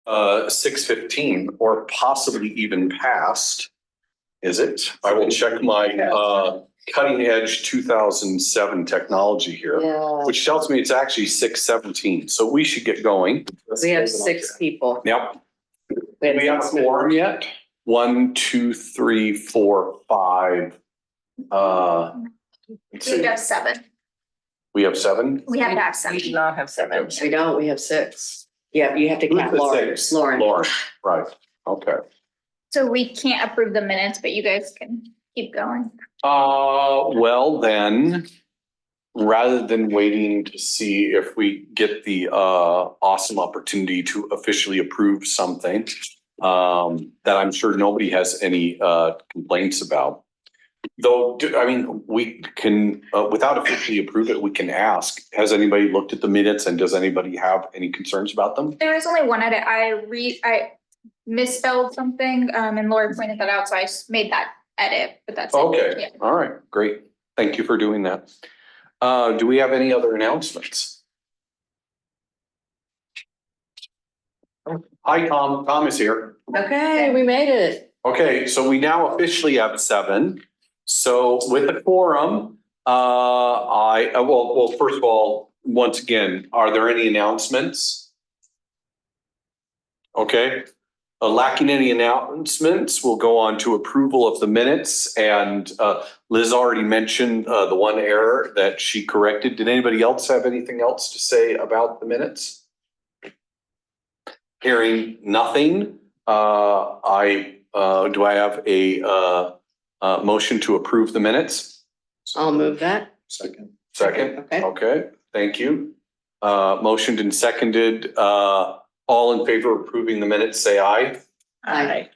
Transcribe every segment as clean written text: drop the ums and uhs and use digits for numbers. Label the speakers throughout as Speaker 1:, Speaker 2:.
Speaker 1: 6:15 or possibly even past. Is it? I will check my cutting edge 2007 technology here, which tells me it's actually 6:17. So we should get going.
Speaker 2: We have 6 people.
Speaker 1: Yep. We have a quorum yet? 1, 2, 3, 4, 5.
Speaker 3: We have 7.
Speaker 1: We have 7?
Speaker 3: We have to have 7.
Speaker 2: We do not have 7. We don't, we have 6. Yeah, you have to count Lauren.
Speaker 1: Lauren, right, okay.
Speaker 3: So we can't approve the minutes, but you guys can keep going.
Speaker 1: Well then, rather than waiting to see if we get the awesome opportunity to officially approve something that I'm sure nobody has any complaints about. Though, I mean, we can, without officially approve it, we can ask, has anybody looked at the minutes and does anybody have any concerns about them?
Speaker 3: There is only one edit. I misspelled something and Lori pointed that out, so I just made that edit, but that's
Speaker 1: okay.
Speaker 3: it. Yeah.
Speaker 1: All right, great. Thank you for doing that. Do we have any other announcements? Hi, Tom. Tom is here.
Speaker 2: Okay, we made it.
Speaker 1: Okay, so we now officially have 7. So with the quorum, well, first of all, once again, are there any announcements? Okay, lacking any announcements, we'll go on to approval of the minutes. And Liz already mentioned the one error that she corrected. Did anybody else have anything else to say about the minutes? Hearing nothing, do I have a motion to approve the minutes?
Speaker 2: I'll move that.
Speaker 1: Second.
Speaker 2: Okay.
Speaker 1: Okay, thank you. Motioned and seconded. All in favor of approving the minutes, say aye.
Speaker 2: Aye.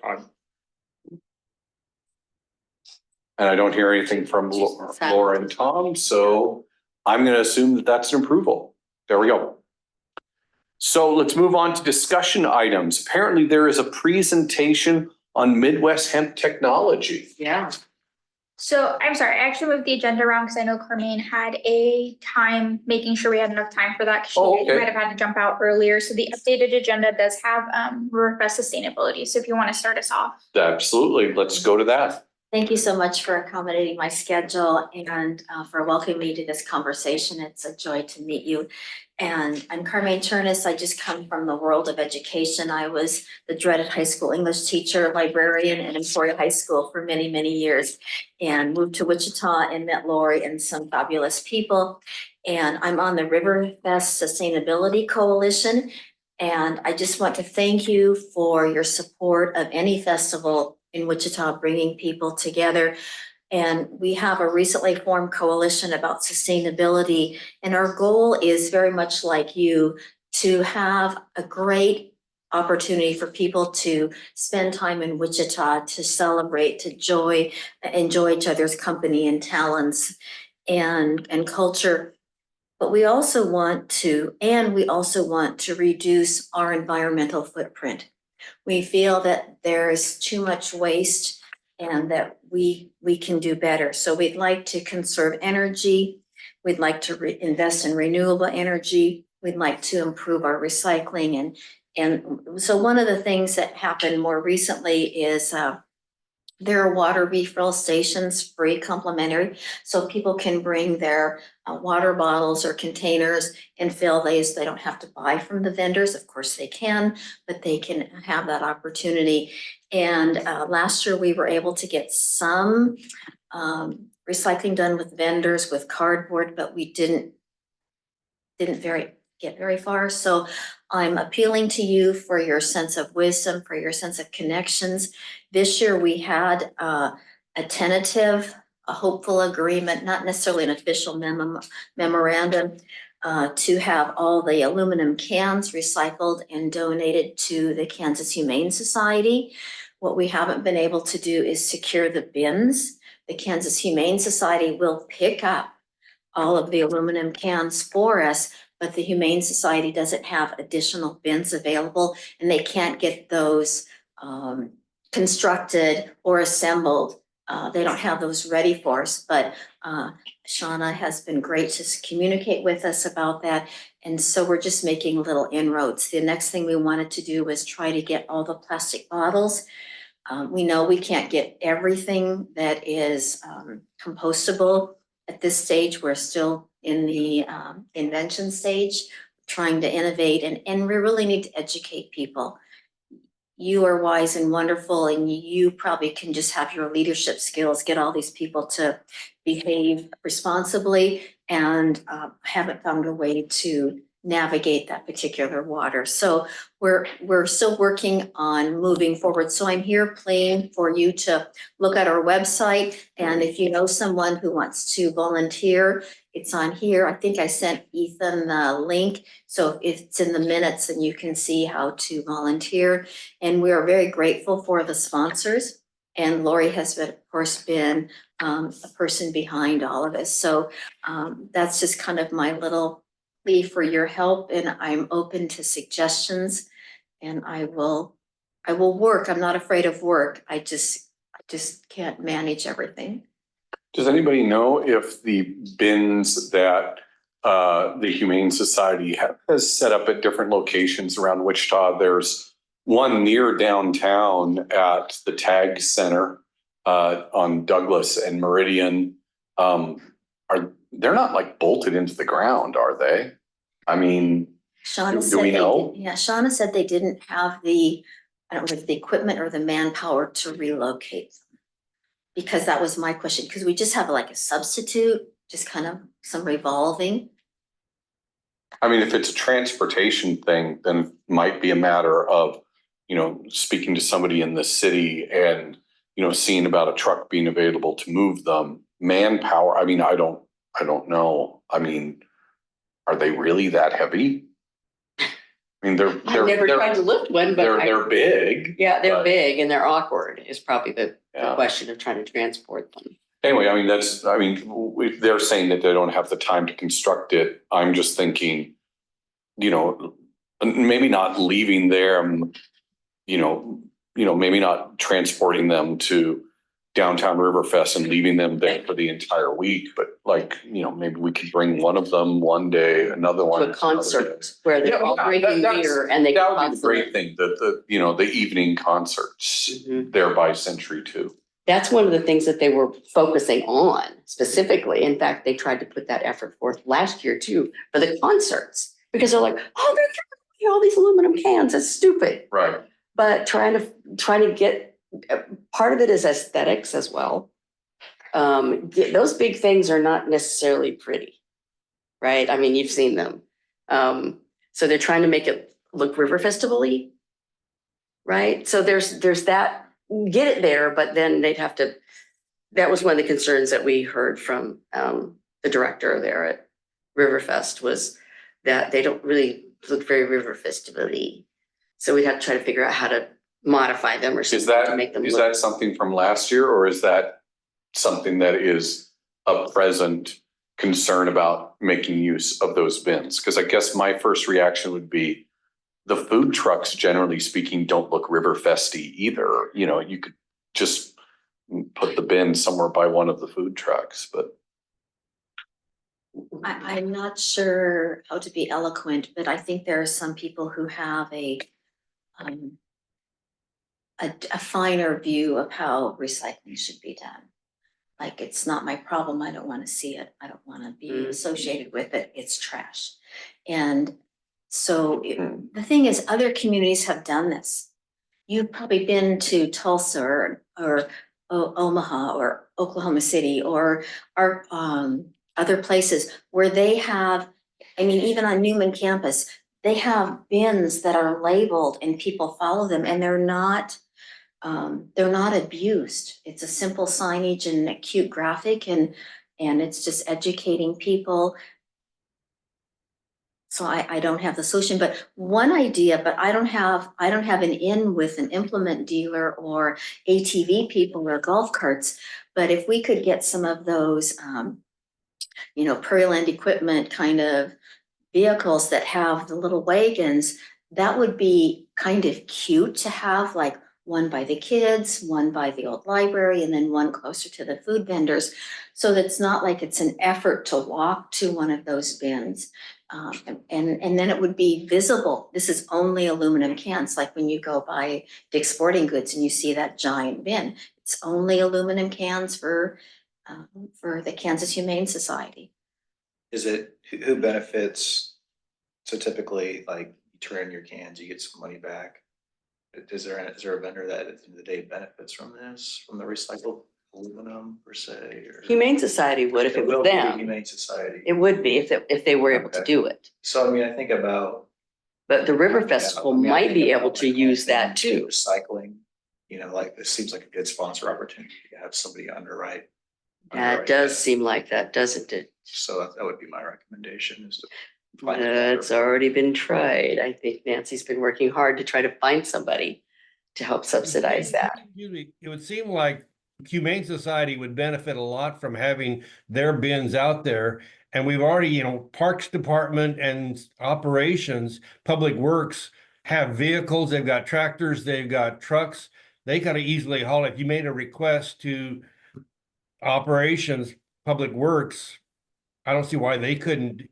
Speaker 1: And I don't hear anything from Laura and Tom, so I'm going to assume that that's an approval. There we go. So let's move on to discussion items. Apparently there is a presentation on Midwest hemp technology.
Speaker 2: Yeah.
Speaker 3: So I'm sorry, I actually moved the agenda around because I know Carmine had a time making sure we had enough time for that. She might have had to jump out earlier. So the updated agenda does have Riverfest sustainability. So if you want to start us off.
Speaker 1: Absolutely. Let's go to that.
Speaker 4: Thank you so much for accommodating my schedule and for welcoming me to this conversation. It's a joy to meet you. And I'm Carmine Turnus. I just come from the world of education. I was the dreaded high school English teacher, librarian at Emporia High School for many, many years, and moved to Wichita and met Lori and some fabulous people. And I'm on the Riverfest Sustainability Coalition. And I just want to thank you for your support of any festival in Wichita, bringing people together. And we have a recently formed coalition about sustainability. And our goal is very much like you, to have a great opportunity for people to spend time in Wichita, to celebrate, to enjoy each other's company and talents and culture. But we also want to reduce our environmental footprint. We feel that there's too much waste and that we can do better. So we'd like to conserve energy. We'd like to invest in renewable energy. We'd like to improve our recycling. And so one of the things that happened more recently is there are water refill stations, free, complimentary, so people can bring their water bottles or containers and fill these. They don't have to buy from the vendors. Of course they can, but they can have that opportunity. And last year we were able to get some recycling done with vendors with cardboard, but we didn't get very far. So I'm appealing to you for your sense of wisdom, for your sense of connections. This year we had a tentative, a hopeful agreement, not necessarily an official memorandum, to have all the aluminum cans recycled and donated to the Kansas Humane Society. What we haven't been able to do is secure the bins. The Kansas Humane Society will pick up all of the aluminum cans for us, but the Humane Society doesn't have additional bins available, and they can't get those constructed or assembled they don't have those ready for us, but Shauna has been great to communicate with us about that. And so we're just making little inroads. The next thing we wanted to do was try to get all the plastic bottles. We know we can't get everything that is compostable at this stage. We're still in the invention stage, trying to innovate, and we really need to educate people. You are wise and wonderful, and you probably can just have your leadership skills, get all these people to behave responsibly, and haven't found a way to navigate that particular water. So we're still working on moving forward. So I'm here playing for you to look at our website, and if you know someone who wants to volunteer, it's on here. I think I sent Ethan the link, so it's in the minutes and you can see how to volunteer. And we are very grateful for the sponsors. And Lori has been, of course, been a person behind all of this. So that's just kind of my little plea for your help, and I'm open to suggestions, and I will work. I'm not afraid of work. I just can't manage everything.
Speaker 1: Does anybody know if the bins that the Humane Society has set up at different locations around Wichita? There's one near downtown at the Tag Center on Douglas and Meridian. They're not like bolted into the ground, are they? I mean,
Speaker 4: Shauna
Speaker 1: do
Speaker 4: said
Speaker 1: we
Speaker 4: they
Speaker 1: know?
Speaker 4: did, yeah, Shauna said they didn't have the, I don't know, if the equipment or the manpower to relocate them. Because that was my question, because we just have like a substitute, just kind of some revolving.
Speaker 1: I mean, if it's a transportation thing, then it might be a matter of, speaking to somebody in the city and, seeing about a truck being available to move them. Manpower, I mean, I don't know. I mean, are they really that heavy? I mean,
Speaker 2: I've never tried to lift one, but
Speaker 1: they're big.
Speaker 2: yeah, they're
Speaker 1: but-
Speaker 2: big and they're awkward is probably the
Speaker 1: Yeah.
Speaker 2: question of trying to transport them.
Speaker 1: Anyway, I mean, they're saying that they don't have the time to construct it. I'm just thinking, maybe not leaving there, maybe not transporting them to downtown Riverfest and leaving them there for the entire week, but maybe we could bring one of them one day, another one.
Speaker 2: To a concert where they're all
Speaker 1: Yeah,
Speaker 2: drinking beer and they.
Speaker 1: That would be the great thing, the evening concerts there by Century too.
Speaker 2: That's one of the things that they were focusing on specifically. In fact, they tried to put that effort forth last year too for the concerts, because they're like, oh, they're throwing all these aluminum cans. That's stupid.
Speaker 1: Right.
Speaker 2: But trying to get, part of it is aesthetics as well. Those big things are not necessarily pretty, right? I mean, you've seen them. So they're trying to make it look River Festival-y, right? So there's that, get it there, but then they'd have to, that was one of the concerns that we heard from the director there at Riverfest, was that they don't really look very River Festival-y. So we'd have to try to figure out how to modify them or something to make them
Speaker 1: Is
Speaker 2: look.
Speaker 1: that something from last year, or is that something that is a present concern about making use of those bins? Because I guess my first reaction would be the food trucks, generally speaking, don't look River Festy either. You could just put the bin somewhere by one of the food trucks, but.
Speaker 4: I'm not sure how to be eloquent, but I think there are some people who have a finer view of how recycling should be done. Like, it's not my problem. I don't want to see it. I don't want to be associated with it. It's trash. And so the thing is, other communities have done this. You've probably been to Tulsa or Omaha or Oklahoma City or other places where they have, I mean, even on Newman campus, they have bins that are labeled and people follow them, and they're not abused. It's a simple signage and a cute graphic, and it's just educating people. So I don't have the solution, but one idea, but I don't have an in with an implement dealer or ATV people or golf carts. But if we could get some of those, Prairie Land Equipment kind of vehicles that have the little wagons, that would be kind of cute to have, like one by the kids, one by the old library, and then one closer to the food vendors. So that's not like it's an effort to walk to one of those bins. And then it would be visible. This is only aluminum cans, like when you go by Dick's Sporting Goods and you see that giant bin. It's only aluminum cans for the Kansas Humane Society.
Speaker 5: Is it, who benefits? So typically, like, you turn in your cans, you get some money back. Is there a vendor that at the end of the day benefits from this, from the recycled aluminum per se? Or?
Speaker 2: Humane Society would if it was
Speaker 5: will be the
Speaker 2: them.
Speaker 5: Humane Society.
Speaker 2: It would be if they were able to
Speaker 5: Okay.
Speaker 2: do it.
Speaker 5: So I mean, I think about.
Speaker 2: But the River Festival
Speaker 5: I mean, I
Speaker 2: might
Speaker 5: think
Speaker 2: be
Speaker 5: about,
Speaker 2: able to
Speaker 5: like,
Speaker 2: use that too.
Speaker 5: Recycling, like this seems like a good sponsor opportunity to have somebody underwrite.
Speaker 2: That does seem like that, doesn't it?
Speaker 5: So that would be my recommendation is to.
Speaker 2: It's already been tried. I think Nancy's been working hard to try to find somebody to help subsidize that.
Speaker 6: Excuse me, it would seem like Humane Society would benefit a lot from having their bins out there. And we've already, Parks Department and operations, Public Works have vehicles, they've got tractors, they've got trucks. They could easily haul, if you made a request to operations, Public Works, I don't see why they couldn't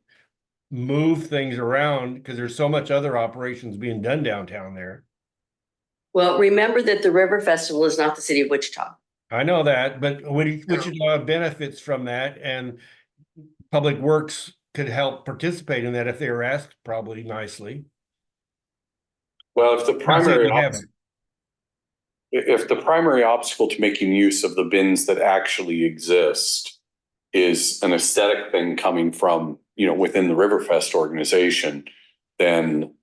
Speaker 6: move things around because there's so much other operations being done downtown there.
Speaker 2: Well, remember that the River Festival is not the city of Wichita.
Speaker 6: I know that, but Wichita benefits from that, and Public Works could help participate in that if they were asked, probably nicely.
Speaker 1: Well, if the primary,
Speaker 6: we haven't.
Speaker 1: if the primary obstacle to making use of the bins that actually exist is an aesthetic thing coming from, within the Riverfest organization, then,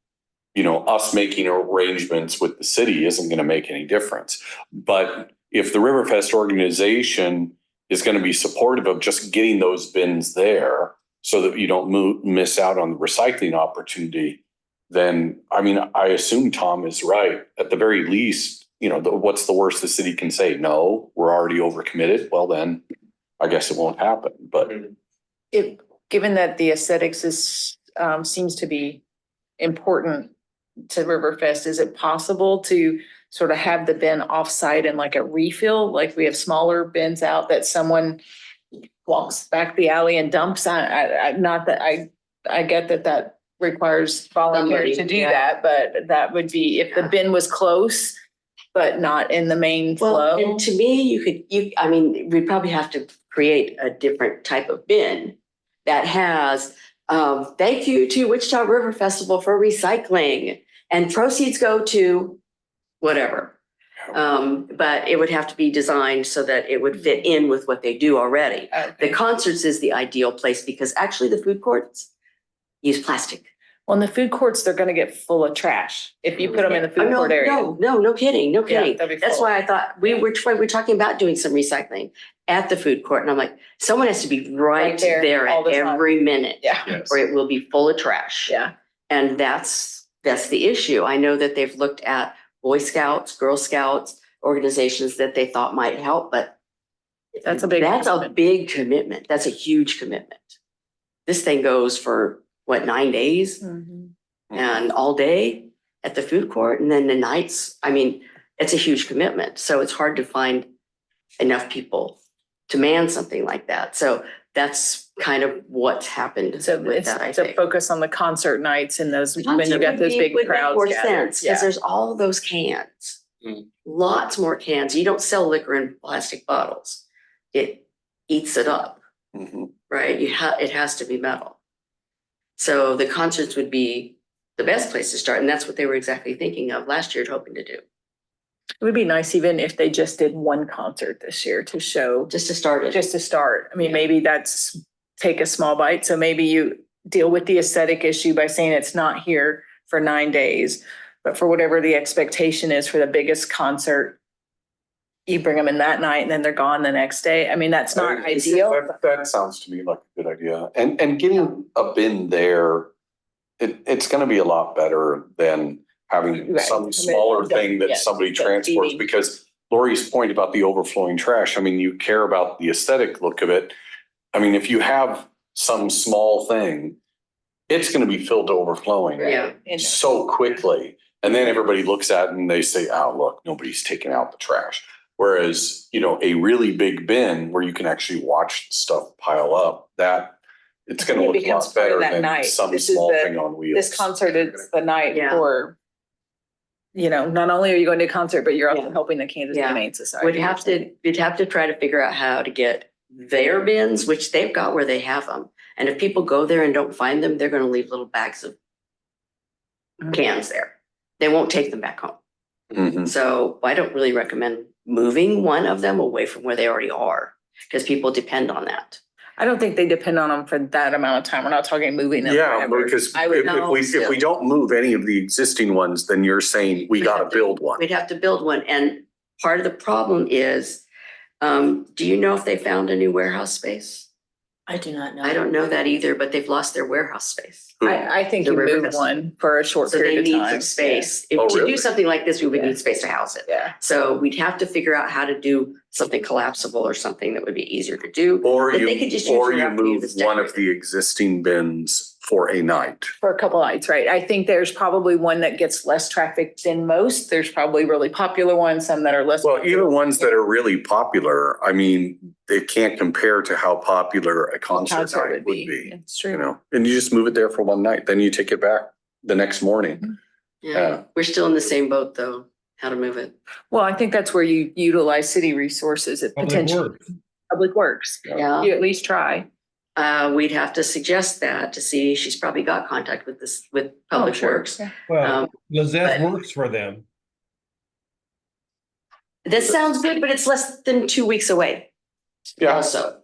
Speaker 1: us making arrangements with the city isn't going to make any difference. But if the Riverfest organization is going to be supportive of just getting those bins there so that you don't miss out on the recycling opportunity, then, I assume Tom is right. At the very least, what's the worst the city can say? No, we're already overcommitted. Well, then I guess it won't happen, but.
Speaker 7: Given that the aesthetics seems to be important to Riverfest, is it possible to sort of have the bin offsite and like a refill, like we have smaller bins out that someone walks back the alley and dumps on? Not that I get that requires volunteers to do that, but that would be if the bin was close, but not in the main flow.
Speaker 2: And to me, we'd probably have to create a different type of bin that has, thank you to Wichita River Festival for recycling, and proceeds go to whatever. But it would have to be designed so that it would fit in with what they do already.
Speaker 7: Okay.
Speaker 2: The concerts is the ideal place because actually the food courts use plastic.
Speaker 7: Well, in the food courts, they're gonna get full of trash if you put them in the food court area.
Speaker 2: No kidding.
Speaker 7: Yeah, that'd be
Speaker 2: That's
Speaker 7: full.
Speaker 2: why I thought we were talking about doing some recycling at the food court. And I'm like, someone has to be right there
Speaker 7: all
Speaker 2: at
Speaker 7: the time.
Speaker 2: every minute.
Speaker 7: Yeah,
Speaker 1: Yes.
Speaker 2: Or it will be full of trash.
Speaker 7: yeah.
Speaker 2: And that's the issue. I know that they've looked at Boy Scouts, Girl Scouts, organizations that they thought might help, but
Speaker 7: That's a big
Speaker 2: that's a
Speaker 7: commitment.
Speaker 2: big commitment. That's a huge commitment. This thing goes for 9 days
Speaker 7: Mhm.
Speaker 2: and all day at the food court, and then the nights. It's a huge commitment. So it's hard to find enough people to man something like that. So that's kind of what's happened
Speaker 7: So
Speaker 2: with
Speaker 7: it's
Speaker 2: that, I
Speaker 7: to
Speaker 2: think.
Speaker 7: focus on the concert nights and those, when you got those big
Speaker 2: Would make
Speaker 7: crowds
Speaker 2: more
Speaker 7: gathered.
Speaker 2: sense,
Speaker 7: Yeah.
Speaker 2: because there's all those cans.
Speaker 1: Mm.
Speaker 2: Lots more cans. You don't sell liquor in plastic bottles. It eats it up,
Speaker 1: Mhm.
Speaker 2: right? It has to be metal. So the concerts would be the best place to start, and that's what they were exactly thinking of last year, hoping to do,
Speaker 7: It would be nice even if they just did one concert this year to show,
Speaker 2: just to start it.
Speaker 7: just to start. Maybe that's take a small bite. So maybe you deal with the aesthetic issue by saying it's not here for 9 days, but for whatever the expectation is for the biggest concert, you bring them in that night and then they're gone the next day. That's not ideal.
Speaker 1: That sounds to me like a good idea. And getting a bin there, it's gonna be a lot better than having
Speaker 7: Right.
Speaker 1: some smaller thing that
Speaker 7: Yes,
Speaker 1: somebody
Speaker 7: that's
Speaker 1: transports.
Speaker 7: eating.
Speaker 1: Because Lori's point about the overflowing trash, you care about the aesthetic look of it. If you have some small thing, it's gonna be filled to overflowing
Speaker 2: Yeah.
Speaker 7: And
Speaker 1: so quickly And then everybody looks at it and they say, oh, look, nobody's taking out the trash. Whereas, a really big bin where you can actually watch the stuff pile up, that it's
Speaker 7: I
Speaker 1: gonna
Speaker 7: think it
Speaker 1: look a
Speaker 7: becomes
Speaker 1: lot
Speaker 7: part of
Speaker 1: better
Speaker 7: that
Speaker 1: than
Speaker 7: night.
Speaker 1: some
Speaker 7: This is
Speaker 1: small
Speaker 7: the-
Speaker 1: thing on wheels.
Speaker 7: This concert is the night
Speaker 2: Yeah.
Speaker 7: for, not only are you going to a concert, but you're also
Speaker 2: Yeah.
Speaker 7: helping the Kansas
Speaker 2: Yeah.
Speaker 7: Humane Society.
Speaker 2: We'd have to try to figure out how to get their bins, which they've got where they have them. And if people go there and don't find them, they're gonna leave little bags of cans there. They won't take them back home.
Speaker 1: Mhm.
Speaker 2: So I don't really recommend moving one of them away from where they already are, because people depend on that.
Speaker 7: I don't think they depend on them for that amount of time. We're not talking moving them.
Speaker 1: Yeah,
Speaker 7: forever.
Speaker 1: because
Speaker 7: I would
Speaker 1: if we don't move any of the existing ones, then you're saying we
Speaker 2: We'd
Speaker 1: gotta
Speaker 2: have to-
Speaker 1: build one.
Speaker 2: We'd have to build one, and part of the problem is, do you know if they found a new warehouse space?
Speaker 4: I do not know.
Speaker 2: I don't know that either, but they've lost their warehouse space.
Speaker 7: I think
Speaker 2: The
Speaker 7: you
Speaker 2: river
Speaker 7: move
Speaker 2: festival.
Speaker 7: one for a short
Speaker 2: So they
Speaker 7: period of
Speaker 2: need
Speaker 7: time.
Speaker 2: some space.
Speaker 1: Oh,
Speaker 2: If to
Speaker 1: really?
Speaker 2: do something like this, we would
Speaker 7: Yeah.
Speaker 2: need space to house it.
Speaker 7: Yeah.
Speaker 2: So we'd have to figure out how to do something collapsible or something that would be easier to do.
Speaker 1: Or
Speaker 2: But they could just use
Speaker 1: you
Speaker 2: it after you
Speaker 1: move
Speaker 2: just
Speaker 1: one of
Speaker 2: decorate
Speaker 1: the existing bins for a night.
Speaker 7: For a couple nights, right? I think there's probably one that gets less traffic than most. There's probably really popular ones, some that are less.
Speaker 1: Well,
Speaker 7: popular.
Speaker 1: even ones that are really popular, I mean, they can't compare to how popular a concert night would be.
Speaker 7: It's true.
Speaker 1: And you just move it there for one night, then you take it back the next morning.
Speaker 2: Yeah, we're still in the same boat though, how to move it.
Speaker 7: Well, I think that's where you utilize city resources at
Speaker 6: Public
Speaker 7: potential
Speaker 6: Works.
Speaker 7: public works.
Speaker 2: Yeah,
Speaker 7: You at least try.
Speaker 2: we'd have to suggest that to see, she's probably got contact with Public
Speaker 7: sure.
Speaker 2: Works.
Speaker 7: Yeah.
Speaker 6: Well,
Speaker 2: Um,
Speaker 6: Lizette
Speaker 2: but-
Speaker 6: works for them.
Speaker 2: This sounds good, but it's less than 2 weeks away.
Speaker 1: Yeah,
Speaker 2: Also.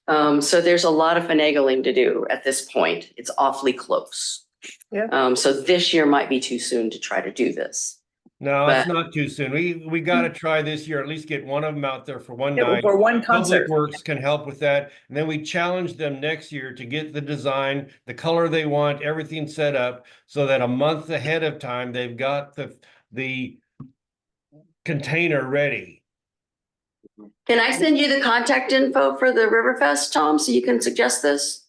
Speaker 2: So there's a lot of finagling to do at this point. It's awfully close.
Speaker 7: Yeah.
Speaker 2: So this year might be too soon to try to do this.
Speaker 6: No, it's
Speaker 2: But-
Speaker 6: not too soon. We gotta try this year, at least get one of them out there for one night.
Speaker 7: For one
Speaker 6: Public
Speaker 7: concert.
Speaker 6: Works can help with that. And then we challenge them next year to get the design, the color they want, everything set up so that a month ahead of time, they've got the container ready.
Speaker 2: Can I send you the contact info for the Riverfest, Tom, so you can suggest this?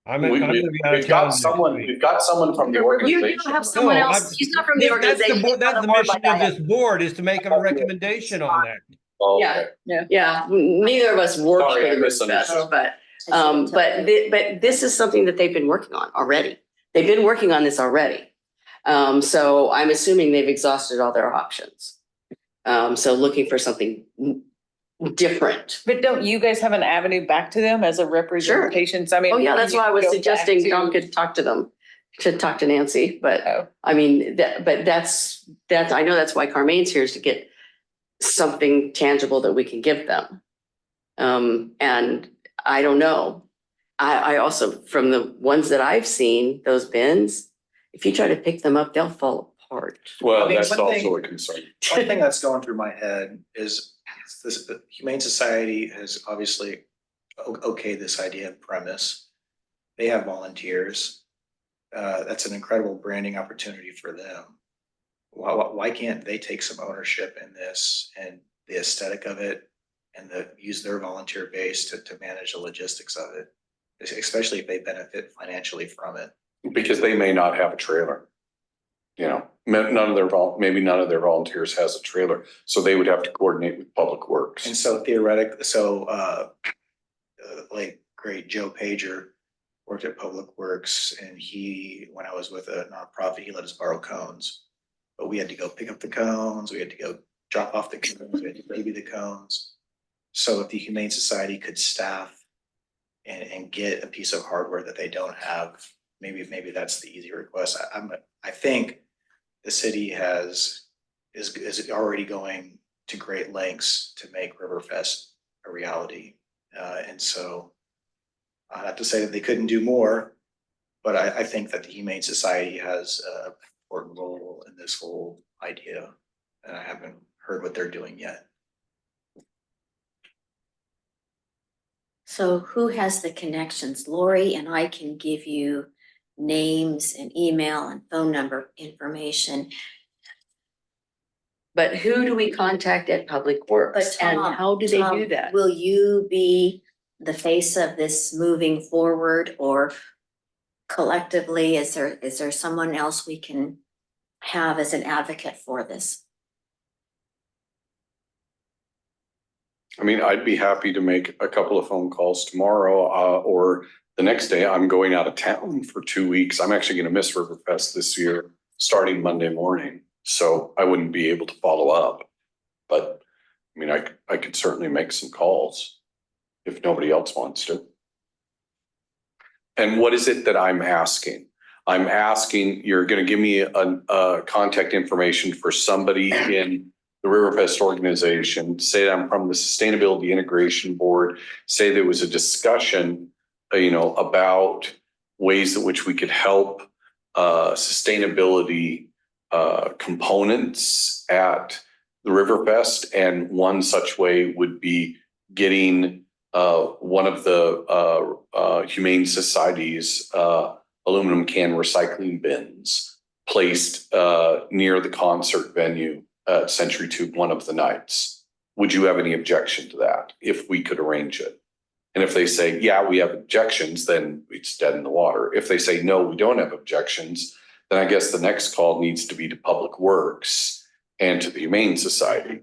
Speaker 6: I'm
Speaker 1: we,
Speaker 6: gonna be out of
Speaker 1: we've got
Speaker 6: town next
Speaker 1: someone,
Speaker 6: week.
Speaker 1: we've got someone from the
Speaker 2: You
Speaker 1: organization.
Speaker 2: do have someone
Speaker 6: No,
Speaker 2: else. He's not from the
Speaker 6: That's
Speaker 2: organization. he's
Speaker 6: that's
Speaker 2: on
Speaker 6: the
Speaker 2: board
Speaker 6: mission
Speaker 2: like I
Speaker 6: of
Speaker 2: am.
Speaker 6: this board is to make a recommendation on that.
Speaker 1: Oh,
Speaker 2: Yeah.
Speaker 1: okay.
Speaker 2: Yeah, neither of us work for
Speaker 1: Sorry, I
Speaker 2: the
Speaker 1: misunderstood.
Speaker 2: Riverfest, but
Speaker 4: I shouldn't tell you.
Speaker 2: but this is something that they've been working on already. They've been working on this already. So I'm assuming they've exhausted all their options. So looking for something different.
Speaker 7: But don't you guys have an avenue back to them as a representation? So, I mean.
Speaker 2: Oh, yeah, that's
Speaker 7: you
Speaker 2: why I was
Speaker 7: go back
Speaker 2: suggesting
Speaker 7: to-
Speaker 2: Tom could talk to them, should talk to Nancy, but
Speaker 7: Oh.
Speaker 2: I mean, that's, I know that's why Carmane's here, is to get something tangible that we can give them. And I don't know. I also, from the ones that I've seen, those bins, if you try to pick them up, they'll fall apart.
Speaker 1: Well,
Speaker 5: I mean,
Speaker 1: that's
Speaker 5: one thing-
Speaker 1: also a concern.
Speaker 5: One thing that's going through my head is this, the Humane Society has obviously okayed this idea and premise. They have volunteers. That's an incredible branding opportunity for them. Why can't they take some ownership in this and the aesthetic of it and use their volunteer base to manage the logistics of it? Especially if they benefit financially from it.
Speaker 1: Because they may not have a trailer. Maybe none of their volunteers has a trailer, so they would have to coordinate with Public Works.
Speaker 5: And so like great Joe Pager worked at Public Works and when I was with a nonprofit, he let us borrow cones. But we had to go pick up the cones, we had to go drop off the cones, we had to baby the cones. So if the Humane Society could staff and get a piece of hardware that they don't have, maybe that's the easy request. I think the city is already going to great lengths to make Riverfest a reality. And so not to say that they couldn't do more, but I think that the Humane Society has an important role in this whole idea. And I haven't heard what they're doing yet.
Speaker 4: So who has the connections? Lori and I can give you names and email and phone number information.
Speaker 2: But who do we contact at Public Works
Speaker 4: But
Speaker 2: and
Speaker 4: Tom,
Speaker 2: how do they
Speaker 4: Tom,
Speaker 2: do that?
Speaker 4: Will you be the face of this moving forward, or collectively, is there someone else we can have as an advocate for this.
Speaker 1: I mean, I'd be happy to make a couple of phone calls tomorrow, or the next day. I'm going out of town for 2 weeks. I'm actually going to miss Riverfest this year, starting Monday morning. So I wouldn't be able to follow up. But I mean, I could certainly make some calls if nobody else wants to. And what is it that I'm asking? I'm asking, you're going to give me a contact information for somebody in the Riverfest organization, say that I'm from the Sustainability Integration Board, say there was a discussion, about ways in which we could help sustainability components at the Riverfest. And one such way would be getting one of the Humane Society's aluminum can recycling bins placed near the concert venue at Century Tube one of the nights. Would you have any objection to that if we could arrange it? And if they say, yeah, we have objections, then it's dead in the water. If they say, no, we don't have objections, then I guess the next call needs to be to Public Works and to the Humane Society.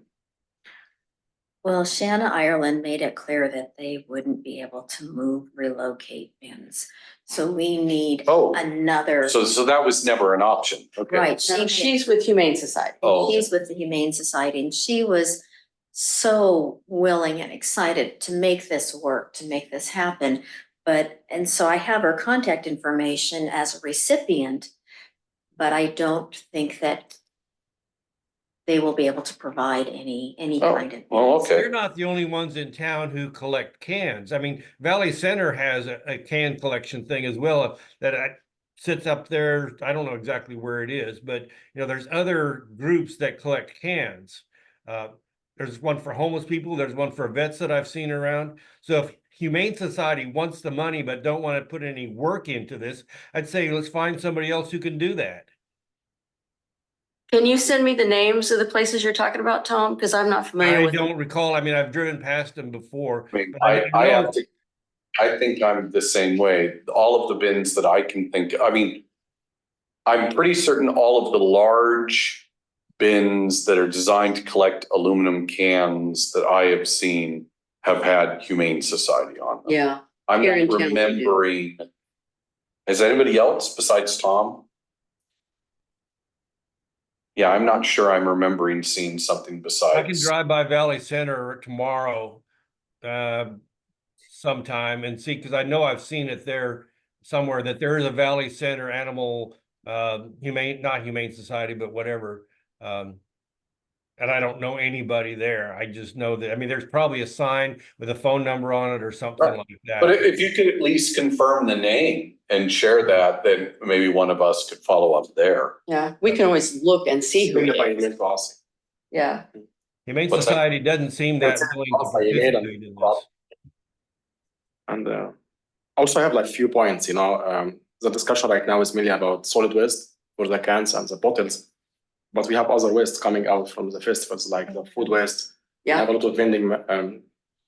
Speaker 4: Well, Shanna Ireland made it clear that they wouldn't be able to relocate bins. So we need another.
Speaker 1: So that was never an option. Okay.
Speaker 4: Right.
Speaker 2: No, she's with Humane Society.
Speaker 1: Oh.
Speaker 4: She's with the Humane Society, and she was so willing and excited to make this work, to make this happen. And so I have her contact information as a recipient, but I don't think that they will be able to provide any kind of.
Speaker 1: Well, okay.
Speaker 6: You're not the only ones in town who collect cans. I mean, Valley Center has a can collection thing as well that sits up there. I don't know exactly where it is, but there's other groups that collect cans. There's one for homeless people. There's one for vets that I've seen around. So if Humane Society wants the money but don't want to put any work into this, I'd say let's find somebody else who can do that.
Speaker 2: Can you send me the names of the places you're talking about, Tom? Because I'm not familiar
Speaker 6: I
Speaker 2: with them.
Speaker 6: don't recall. I mean, I've driven past them before.
Speaker 1: I mean,
Speaker 6: but
Speaker 1: I think I'm the same way. All of the bins that I can think of, I mean, I'm pretty certain all of the large bins that are designed to collect aluminum cans that I have seen have had Humane Society on them.
Speaker 2: Yeah.
Speaker 1: I'm
Speaker 2: Here in
Speaker 1: not
Speaker 2: town we do.
Speaker 1: remembering. Is anybody else besides Tom? Yeah, I'm not sure I'm remembering seeing something besides.
Speaker 6: I can drive by Valley Center tomorrow sometime and see, because I know I've seen it there somewhere, that there is a Valley Center animal not Humane Society, but whatever. And I don't know anybody there. I just know that, I mean, there's probably a sign with a phone number on it or something like that.
Speaker 1: But if you could at least confirm the name and share that, then maybe one of us could follow up there.
Speaker 2: Yeah, we can always look and see who it is. Yeah.
Speaker 6: Humane
Speaker 1: What's that?
Speaker 6: Society doesn't seem that willing to participate in this.
Speaker 8: And also I have like few points, the discussion right now is mainly about solid waste for the cans and the bottles. But we have other waste coming out from the festivals, like the food waste.
Speaker 2: Yeah.
Speaker 8: We have a lot of vending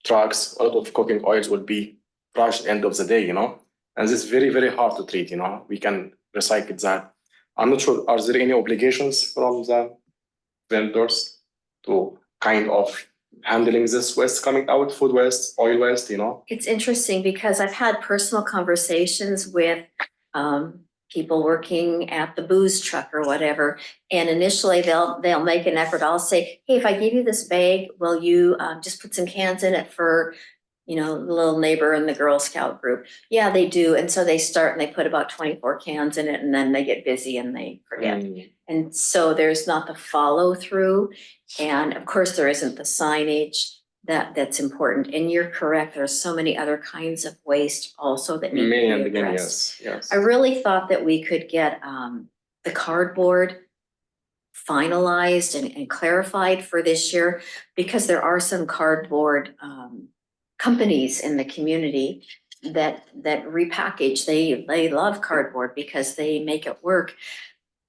Speaker 8: trucks, a lot of cooking oils will be crushed end of the day, and it's very, very hard to treat, we can recycle that. I'm not sure, are there any obligations from the vendors to kind of handling this waste coming out, food waste, oil waste,
Speaker 4: It's interesting because I've had personal conversations with people working at the booze truck or whatever. And initially they'll make an effort. I'll say, hey, if I give you this bag, will you just put some cans in it for, the little neighbor in the Girl Scout group? Yeah, they do. And so they start and they put about 24 cans in it, and then they get busy and they forget. And so there's not the follow through. And of course there isn't the signage that's important. And you're correct. There's so many other kinds of waste also that need to be addressed.
Speaker 8: Yes.
Speaker 4: I really thought that we could get the cardboard finalized and clarified for this year, because there are some cardboard companies in the community that repackage. They love cardboard because they make it work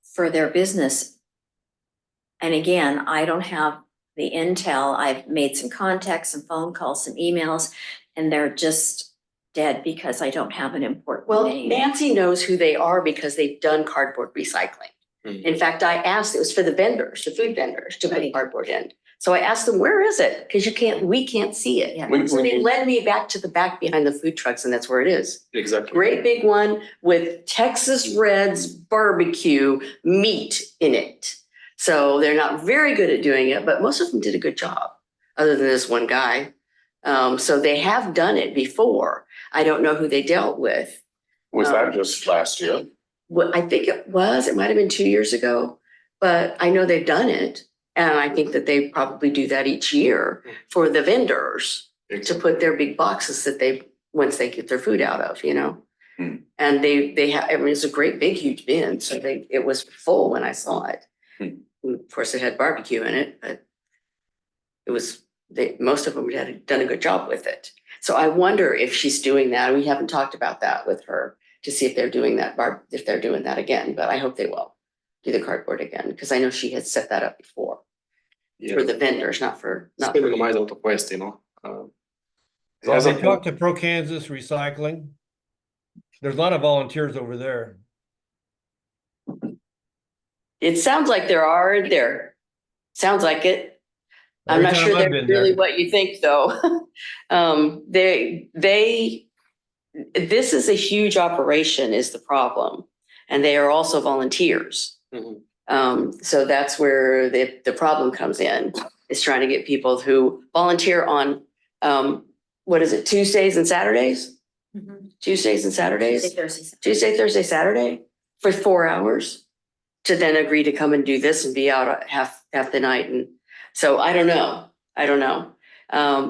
Speaker 4: for their business. And again, I don't have the intel. I've made some contacts, some phone calls, some emails, and they're just dead because I don't have an important
Speaker 2: Well,
Speaker 4: name.
Speaker 2: Nancy knows who they are because they've done cardboard recycling. In fact, I asked, it was for the vendors, the food vendors to put
Speaker 4: Right.
Speaker 2: cardboard in. So I asked them, where is it? Because we can't see it.
Speaker 4: Yeah.
Speaker 1: When-
Speaker 2: So
Speaker 1: when
Speaker 2: they
Speaker 1: you-
Speaker 2: led me back to the back behind the food trucks and that's where it is.
Speaker 8: Exactly.
Speaker 2: Great big one with Texas Reds barbecue meat in it. So they're not very good at doing it, but most of them did a good job, other than this one guy. So they have done it before. I don't know who they dealt with.
Speaker 1: Was that just last year?
Speaker 2: What I think it might have been 2 years ago, but I know they've done it. And I think that they probably do that each year for the vendors to put their big boxes that once they get their food out of, you know?
Speaker 1: Hmm.
Speaker 2: And they have, I mean, it's a great, big, huge bin. So it was full when I saw it.
Speaker 1: Hmm.
Speaker 2: Of course, it had barbecue in it, but most of them had done a good job with it. So I wonder if she's doing that. We haven't talked about that with her to see if they're doing that again, but I hope they will do the cardboard again, because I know she had set that up before for the vendors, not for.
Speaker 8: Still minimize a lot of waste, you know. The
Speaker 6: Have
Speaker 8: other
Speaker 6: they talked to Pro Kansas Recycling? There's a lot of volunteers over there.
Speaker 2: It sounds like there are there. Sounds like it. I'm
Speaker 6: Every
Speaker 2: not
Speaker 6: time
Speaker 2: sure
Speaker 6: I've
Speaker 2: that's
Speaker 6: been
Speaker 2: really
Speaker 6: there.
Speaker 2: what you think, though. This is a huge operation is the problem. And they are also volunteers.
Speaker 8: Mhm.
Speaker 2: So that's where the problem comes in, is trying to get people who volunteer on, what is it, Tuesdays and Saturdays?
Speaker 4: Mhm.
Speaker 2: Tuesdays and Saturdays?
Speaker 4: Tuesday,
Speaker 2: Thursday, Saturday for 4 hours to then agree to come and do this and be out half the night. And so I don't know.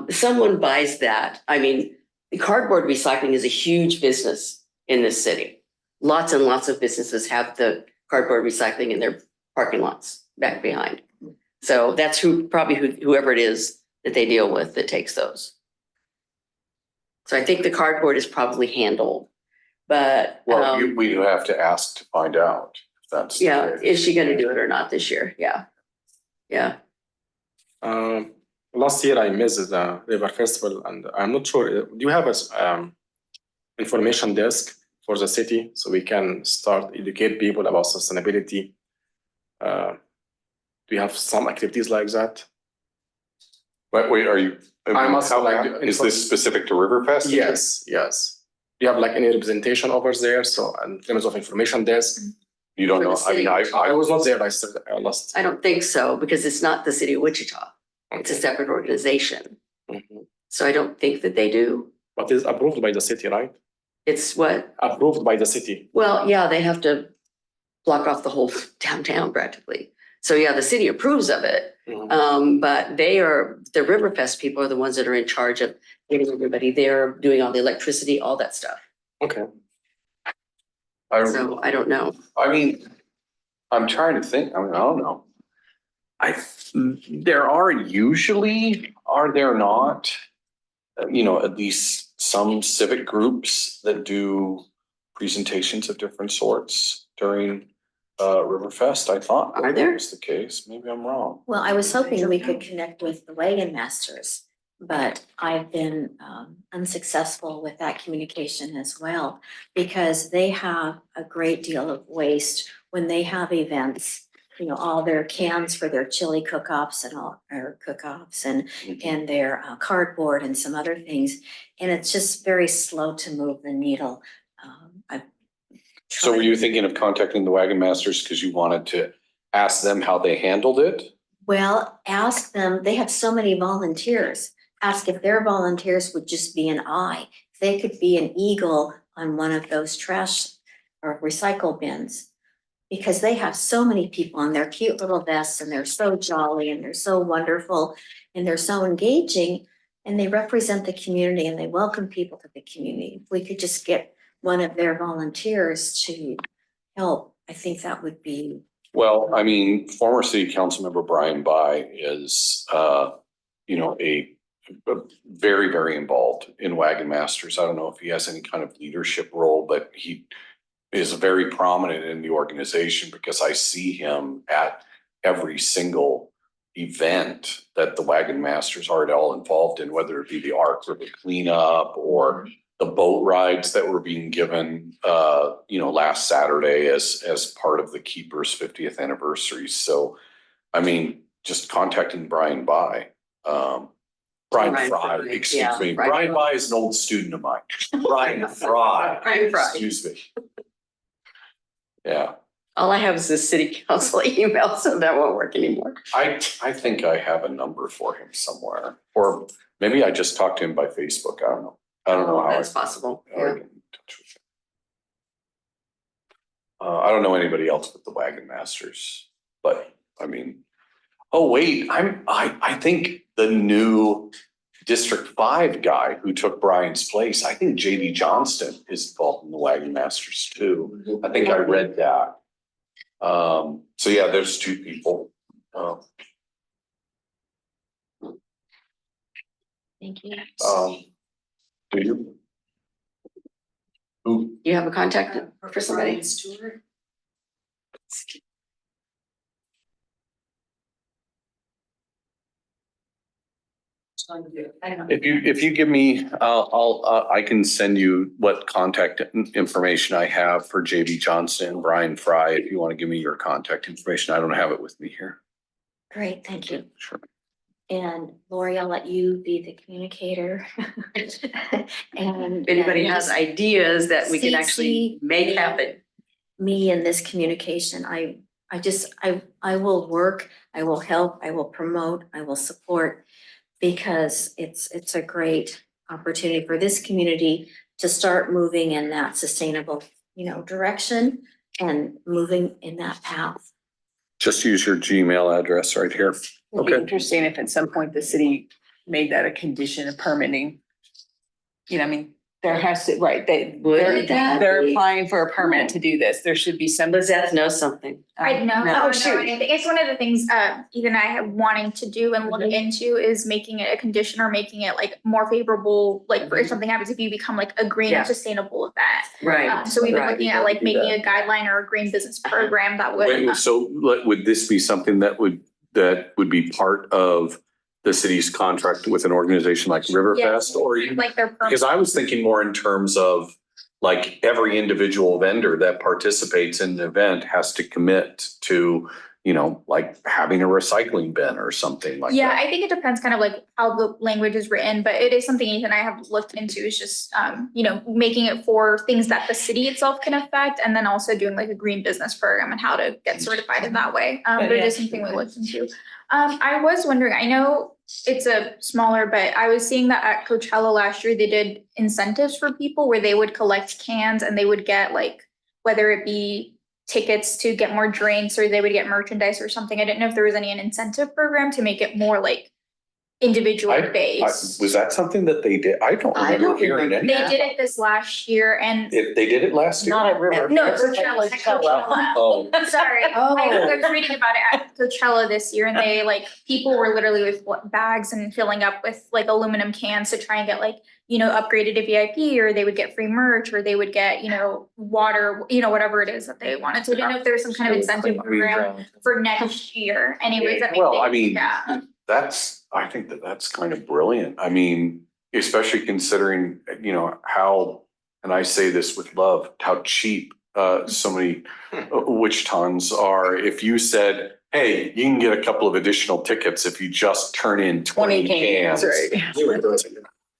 Speaker 2: Someone buys that. I mean, the cardboard recycling is a huge business in this city. Lots and lots of businesses have the cardboard recycling in their parking lots back behind. So that's whoever it is that they deal with that takes those. So I think the cardboard is probably handled, but
Speaker 1: Well, we do have to ask to find out if that's. the
Speaker 2: yeah,
Speaker 1: case.
Speaker 2: is she gonna do it or not this year? Yeah. Yeah.
Speaker 8: Last year I missed the River Festival, and I'm not sure. Do you have a information desk for the city so we can start educate people about sustainability? Do you have some activities like that?
Speaker 1: But wait, are you?
Speaker 8: I must
Speaker 1: how-
Speaker 8: like-
Speaker 1: Is this specific to Riverfest?
Speaker 8: Yes. Do you have like any representation over there? So in terms of information desk,
Speaker 1: You don't
Speaker 2: For the
Speaker 1: know, I mean,
Speaker 2: city.
Speaker 8: I was not there. I lost.
Speaker 2: I don't think so, because it's not the city of Wichita. It's a
Speaker 8: Okay.
Speaker 2: separate organization.
Speaker 8: Mhm.
Speaker 2: So I don't think that they do.
Speaker 8: But it's approved by the city, right?
Speaker 2: It's what?
Speaker 8: Approved by the city.
Speaker 2: Well, yeah, they have to block off the whole downtown practically. So yeah, the city approves of it.
Speaker 8: Mhm.
Speaker 2: But the Riverfest people are the ones that are in charge of getting everybody there, doing all the electricity, all that stuff.
Speaker 8: Okay.
Speaker 2: So I don't know.
Speaker 1: I mean, I'm trying to think, I mean, I don't know. There are usually, are there not, at least some civic groups that do presentations of different sorts during Riverfest? I thought
Speaker 2: Are
Speaker 1: that
Speaker 2: there?
Speaker 1: was the case. Maybe I'm wrong.
Speaker 4: Well, I was hoping we could connect with the Wagon Masters, but I've been unsuccessful with that communication as well, because they have a great deal of waste when they have events. All their cans for their chili cook-offs and and their cardboard and some other things. And it's just very slow to move the needle. I've
Speaker 1: So were
Speaker 4: tried-
Speaker 1: you thinking of contacting the Wagon Masters because you wanted to ask them how they handled it?
Speaker 4: Well, ask them, they have so many volunteers. Ask if their volunteers would just be an eye. If they could be an eagle on one of those trash or recycle bins. Because they have so many people in their cute little vests and they're so jolly and they're so wonderful and they're so engaging and they represent the community and they welcome people to the community. If we could just get one of their volunteers to help, I think that would be.
Speaker 1: Well, I mean, former city council member Brian By is, a very, very involved in Wagon Masters. I don't know if he has any kind of leadership role, but he is very prominent in the organization because I see him at every single event that the Wagon Masters are at all involved in, whether it be the Ark River cleanup or the boat rides that were being given, last Saturday as part of the Keeper's 50th anniversary. So, I mean, just contacting Brian Brian
Speaker 2: Brian
Speaker 1: Fry,
Speaker 2: Fry,
Speaker 1: excuse
Speaker 2: yeah,
Speaker 1: me.
Speaker 2: Brian
Speaker 1: Brian
Speaker 2: Fry.
Speaker 1: Fry is an old student of mine. Brian Fry.
Speaker 2: Brian Fry.
Speaker 1: Excuse me. Yeah,
Speaker 2: All I have is the city council email, so that won't work anymore.
Speaker 1: I think I have a number for him somewhere, or maybe I just talked to him by Facebook. I don't know. I don't know how.
Speaker 2: That's possible.
Speaker 1: how I
Speaker 2: Yeah.
Speaker 1: get in touch with him. I don't know anybody else with the Wagon Masters, but I mean, oh wait, I think the new District 5 guy who took Brian's place, I think JD Johnston is involved in the Wagon Masters too. I think I read that. So yeah, there's two people.
Speaker 4: Thank you.
Speaker 1: Do you? Who?
Speaker 2: You have a contact for somebody?
Speaker 1: If you give me, I can send you what contact information I have for JB Johnston and Brian Fry. If you want to give me your contact information, I don't have it with me here.
Speaker 4: Great, thank you.
Speaker 1: Sure.
Speaker 4: And Lori, I'll let you be the communicator. And
Speaker 2: If anybody has ideas that we can actually
Speaker 4: CC
Speaker 2: make happen.
Speaker 4: me in this communication, I will work, I will help, I will promote, I will support. Because it's a great opportunity for this community to start moving in that sustainable, direction and moving in that path.
Speaker 1: Just use your Gmail address right here.
Speaker 7: It'd be
Speaker 1: Okay.
Speaker 7: interesting if at some point the city made that a condition of permitting. I mean, there has to, right,
Speaker 2: Would that
Speaker 7: they're
Speaker 2: be?
Speaker 7: applying for a permit to do this. There should be some.
Speaker 2: Lizette knows something.
Speaker 3: I know,
Speaker 2: No.
Speaker 3: I
Speaker 2: Oh,
Speaker 3: don't know
Speaker 2: shoot.
Speaker 3: anything. It's one of the things, Ethan and I have wanting to do and look into is making it a condition or making it like more favorable, like for if something happens, if you become like a green
Speaker 2: Yeah.
Speaker 3: and sustainable event.
Speaker 2: Right.
Speaker 3: So we've been
Speaker 2: Right.
Speaker 3: looking at like making a guideline or a green business program that would.
Speaker 1: Wait, so would this be something that would be part of the city's contract with an organization like Riverfest or even?
Speaker 3: Like their.
Speaker 1: Because I was thinking more in terms of like every individual vendor that participates in the event has to commit to, like having a recycling bin or something like
Speaker 3: Yeah,
Speaker 1: that.
Speaker 3: I think it depends kind of like how the language is written, but it is something Ethan and I have looked into is just, making it for things that the city itself can affect and then also doing like a green business program and how to get certified in that way. But it is something we looked into. I was wondering, I know it's a smaller, but I was seeing that at Coachella last year, they did incentives for people where they would collect cans and they would get like, whether it be tickets to get more drinks or they would get merchandise or something. I didn't know if there was an incentive program to make it more like individual based.
Speaker 1: Was that something that they did? I don't
Speaker 2: I
Speaker 1: remember
Speaker 2: don't
Speaker 1: hearing
Speaker 2: remember.
Speaker 1: any.
Speaker 3: They did it this last year and.
Speaker 1: They did it last year?
Speaker 7: Not at River.
Speaker 3: No,
Speaker 7: Fest,
Speaker 3: Coachella,
Speaker 7: like
Speaker 3: at Coachella.
Speaker 1: Oh,
Speaker 3: Sorry,
Speaker 2: Oh.
Speaker 3: I was reading about it at Coachella this year and they people were literally with bags and filling up with like aluminum cans to try and get upgraded to VIP or they would get free merch or they would get, water, whatever it is that they wanted. So I didn't know if there was some kind of incentive program for next year anyways. That
Speaker 1: Well,
Speaker 3: made
Speaker 1: I mean,
Speaker 3: yeah.
Speaker 1: I think that's kind of brilliant. I mean, especially considering, how, and I say this with love, how cheap so many Wichitans are. If you said, hey, you can get a couple of additional tickets if you just turn in 20 cans.
Speaker 7: Right.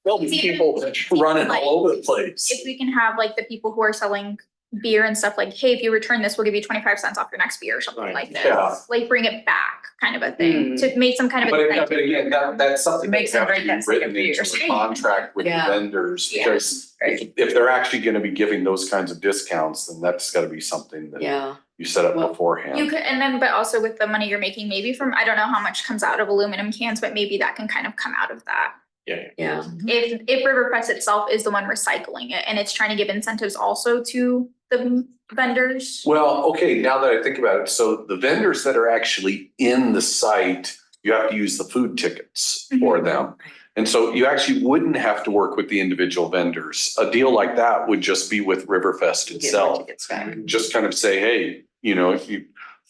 Speaker 1: There'll be people running all over the place.
Speaker 3: If we can have the people who are selling beer and stuff hey, if you return this, we'll give you 25 cents off your next beer or something
Speaker 8: Right.
Speaker 3: like this.
Speaker 1: Yeah.
Speaker 3: Bring it back kind of a thing to make some kind of.
Speaker 1: But
Speaker 3: incentive
Speaker 1: again, that's something
Speaker 7: Makes
Speaker 1: that
Speaker 7: them
Speaker 1: have to
Speaker 7: drink that
Speaker 1: be
Speaker 7: second
Speaker 1: written into
Speaker 7: beer.
Speaker 1: the contract with the
Speaker 2: Yeah.
Speaker 1: vendors.
Speaker 3: Yeah.
Speaker 1: Because if they're actually gonna be giving those kinds of discounts, then that's gotta be something that
Speaker 2: Yeah.
Speaker 1: you set up
Speaker 2: Well,
Speaker 1: beforehand.
Speaker 3: You could, and then, but also with the money you're making, maybe from, I don't know how much comes out of aluminum cans, but maybe that can kind of come out of that.
Speaker 2: Yeah.
Speaker 3: If Riverfest itself is the one recycling it and it's trying to give incentives also to the vendors.
Speaker 1: Well, okay, now that I think about it, so the vendors that are actually in the site, you have to use the food tickets for them. And so you actually wouldn't have to work with the individual vendors. A deal like that would just be with Riverfest itself. Just kind of say, hey, if you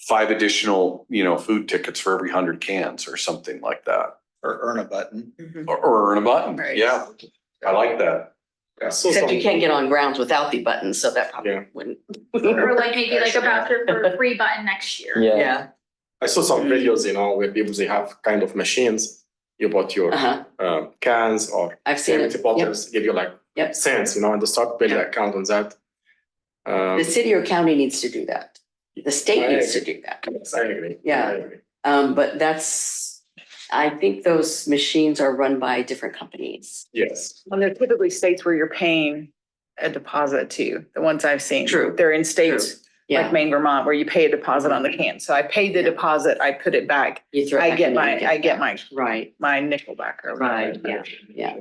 Speaker 1: 5 additional, food tickets for every 100 cans or something like that.
Speaker 5: Or earn a button.
Speaker 1: Or earn a button.
Speaker 2: Right.
Speaker 1: Yeah, I like that.
Speaker 8: Yeah, so
Speaker 2: Except you
Speaker 8: some-
Speaker 2: can't get on grounds without the button, so that probably
Speaker 8: Yeah.
Speaker 2: wouldn't.
Speaker 3: Or like maybe like a voucher for a free button next year.
Speaker 2: Yeah,
Speaker 8: I saw some videos, where people, they have kind of machines. You bought your cans or
Speaker 2: I've seen it.
Speaker 8: empty bottles, give you like
Speaker 2: Yep.
Speaker 8: cents, and they start building
Speaker 2: Yep.
Speaker 8: account on that.
Speaker 2: The city or county needs to do that. The state
Speaker 8: I
Speaker 2: needs to do that.
Speaker 8: Yes, I agree.
Speaker 2: Yeah.
Speaker 8: I agree.
Speaker 2: But I think those machines are run by different companies.
Speaker 8: Yes.
Speaker 7: Well, they're typically states where you're paying a deposit to, the ones I've seen.
Speaker 2: True.
Speaker 7: They're in states like
Speaker 2: Yeah,
Speaker 7: Maine, Vermont, where you pay a deposit on the can. So I paid the
Speaker 2: Yeah.
Speaker 7: deposit, I put it back.
Speaker 2: you throw it
Speaker 7: I
Speaker 2: back
Speaker 7: get
Speaker 2: in
Speaker 7: my,
Speaker 2: and
Speaker 7: I get
Speaker 2: it
Speaker 7: my,
Speaker 2: back. Right,
Speaker 7: my nickel back or
Speaker 2: right,
Speaker 7: whatever.
Speaker 2: yeah.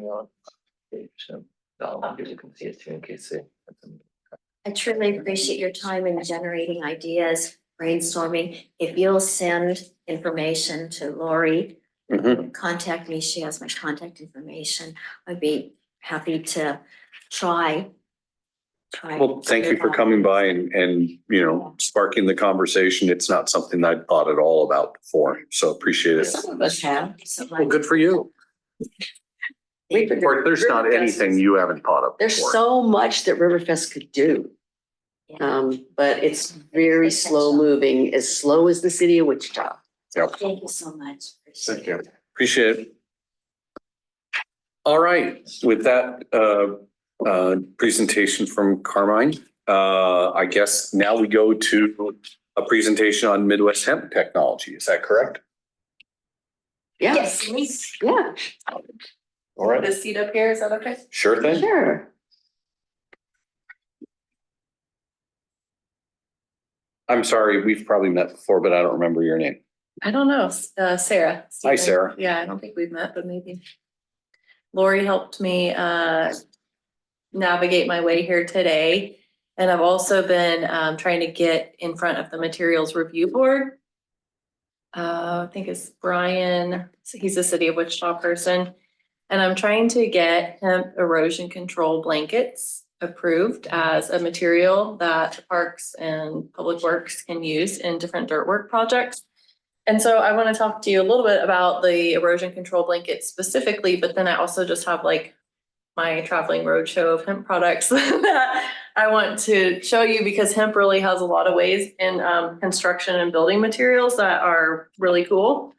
Speaker 4: I truly appreciate your time in generating ideas, brainstorming. If you'll send information to Lori,
Speaker 1: Mhm.
Speaker 4: contact me. She has my contact information. I'd be happy to try.
Speaker 1: Well, thank you for coming by and, sparking the conversation. It's not something I'd thought at all about before, so appreciate it.
Speaker 2: Some of us have.
Speaker 1: Well, good for you. Or there's not anything you haven't thought of
Speaker 2: There's
Speaker 1: before.
Speaker 2: so much that Riverfest could do. But it's very slow moving, as slow as the city of Wichita.
Speaker 1: Yep.
Speaker 4: Thank you so much.
Speaker 8: Thank you.
Speaker 1: Appreciate it. All right, with that presentation from Carmine, I guess now we go to a presentation on Midwest hemp technology. Is that correct?
Speaker 2: Yeah,
Speaker 4: Yes.
Speaker 2: yeah,
Speaker 1: All right,
Speaker 7: seat up here, is that okay?
Speaker 1: sure thing.
Speaker 2: sure.
Speaker 1: I'm sorry, we've probably met before, but I don't remember your name.
Speaker 9: I don't know, Sarah.
Speaker 1: Hi, Sarah.
Speaker 9: Yeah, I don't think we've met, but maybe. Lori helped me navigate my way here today. And I've also been trying to get in front of the materials review board. I think it's Brian, he's a city of Wichita person. And I'm trying to get hemp erosion control blankets approved as a material that parks and public works can use in different dirt work projects. And so I want to talk to you a little bit about the erosion control blanket specifically, but then I also just have like my traveling roadshow of hemp products that I want to show you, because hemp really has a lot of ways in construction and building materials that are really cool.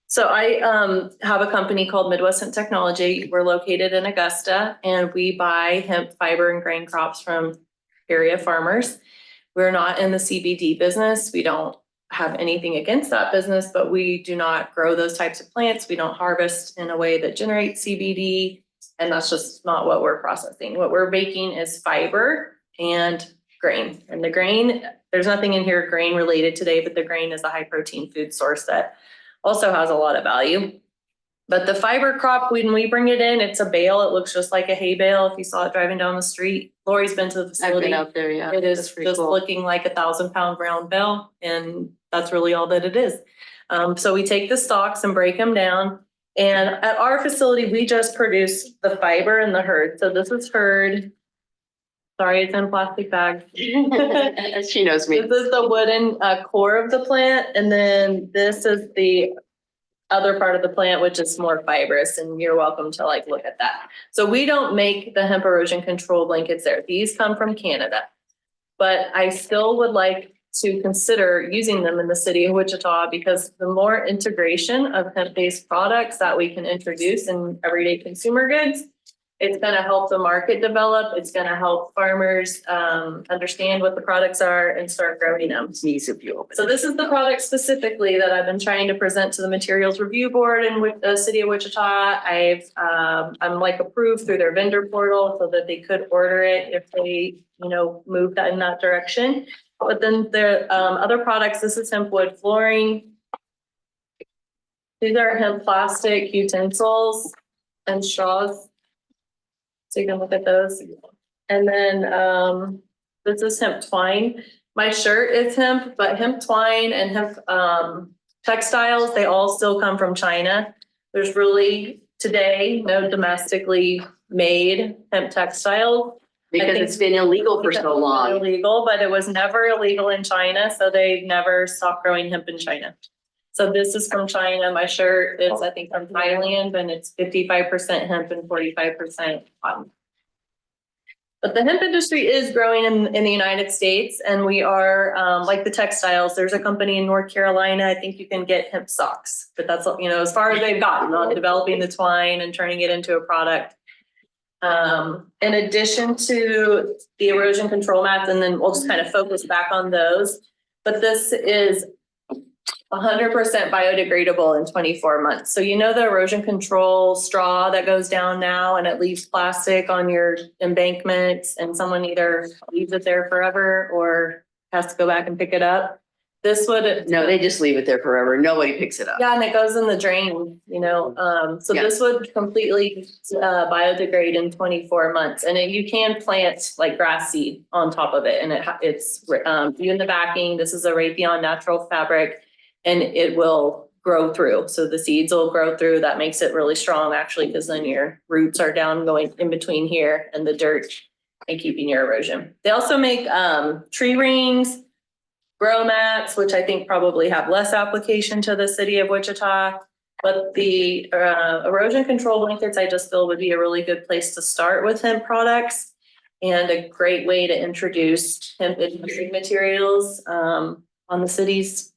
Speaker 9: So I have a company called Midwest Hemp Technology. We're located in Augusta, and we buy hemp fiber and grain crops from area farmers. We're not in the CBD business. We don't have anything against that business, but we do not grow those types of plants. We don't harvest in a way that generates CBD, and that's just not what we're processing. What we're making is fiber and grain. And the grain, there's nothing in here grain related today, but the grain is a high protein food source that also has a lot of value. But the fiber crop, when we bring it in, it's a bale. It looks just like a hay bale if you saw it driving down the street. Lori's been to the
Speaker 2: I've
Speaker 9: facility.
Speaker 2: been out there, yeah.
Speaker 9: It is
Speaker 2: That's pretty
Speaker 9: just
Speaker 2: cool.
Speaker 9: looking like 1,000-pound round bale, and that's really all that it is. So we take the stalks and break them down. And at our facility, we just produce the fiber and the hurd. So this is hurd. Sorry, it's in plastic bags.
Speaker 2: She knows me.
Speaker 9: This is the wooden core of the plant, and then this is the other part of the plant, which is more fibrous, and you're welcome to like look at that. So we don't make the hemp erosion control blankets there. These come from Canada. But I still would like to consider using them in the city of Wichita, because the more integration of hemp-based products that we can introduce in everyday consumer goods, it's going to help the market develop. It's going to help farmers understand what the products are and start growing them.
Speaker 2: It's easy if you open.
Speaker 9: So this is the product specifically that I've been trying to present to the materials review board in the city of Wichita. I'm like approved through their vendor portal so that they could order it if they, move that in that direction. But then there other products. This is hemp wood flooring. These are hemp plastic utensils and straws. So you can look at those. And then this is hemp twine. My shirt is hemp, but hemp twine and hemp textiles, they all still come from China. There's really today no domestically made hemp textiles.
Speaker 2: Because it's been illegal for so long.
Speaker 9: Illegal, but it was never illegal in China, so they never stopped growing hemp in China. So this is from China. My shirt is, I think, from Thailand, and it's 55% hemp and 45% cotton. But the hemp industry is growing in the United States, and we are, like the textiles, there's a company in North Carolina, I think you can get hemp socks. But that's, as far as they've gotten on developing the twine and turning it into a product. In addition to the erosion control mats, and then we'll just kind of focus back on those. But this is 100% biodegradable in 24 months. So the erosion control straw that goes down now and it leaves plastic on your embankments and someone either leaves it there forever or has to go back and pick it up. This would.
Speaker 2: No, they just leave it there forever. Nobody picks it up.
Speaker 9: Yeah, and it goes in the drain, so
Speaker 2: Yeah.
Speaker 9: this would completely biodegrade in 24 months. And you can plant like grass seed on top of it, and it's in the backing. This is a Raytheon natural fabric, and it will grow through. So the seeds will grow through. That makes it really strong, actually, because then your roots are down going in between here and the dirt and keeping your erosion. They also make tree rings, grow mats, which I think probably have less application to the city of Wichita. But the erosion control blankets, I just feel would be a really good place to start with hemp products and a great way to introduce hemp industry materials on the city's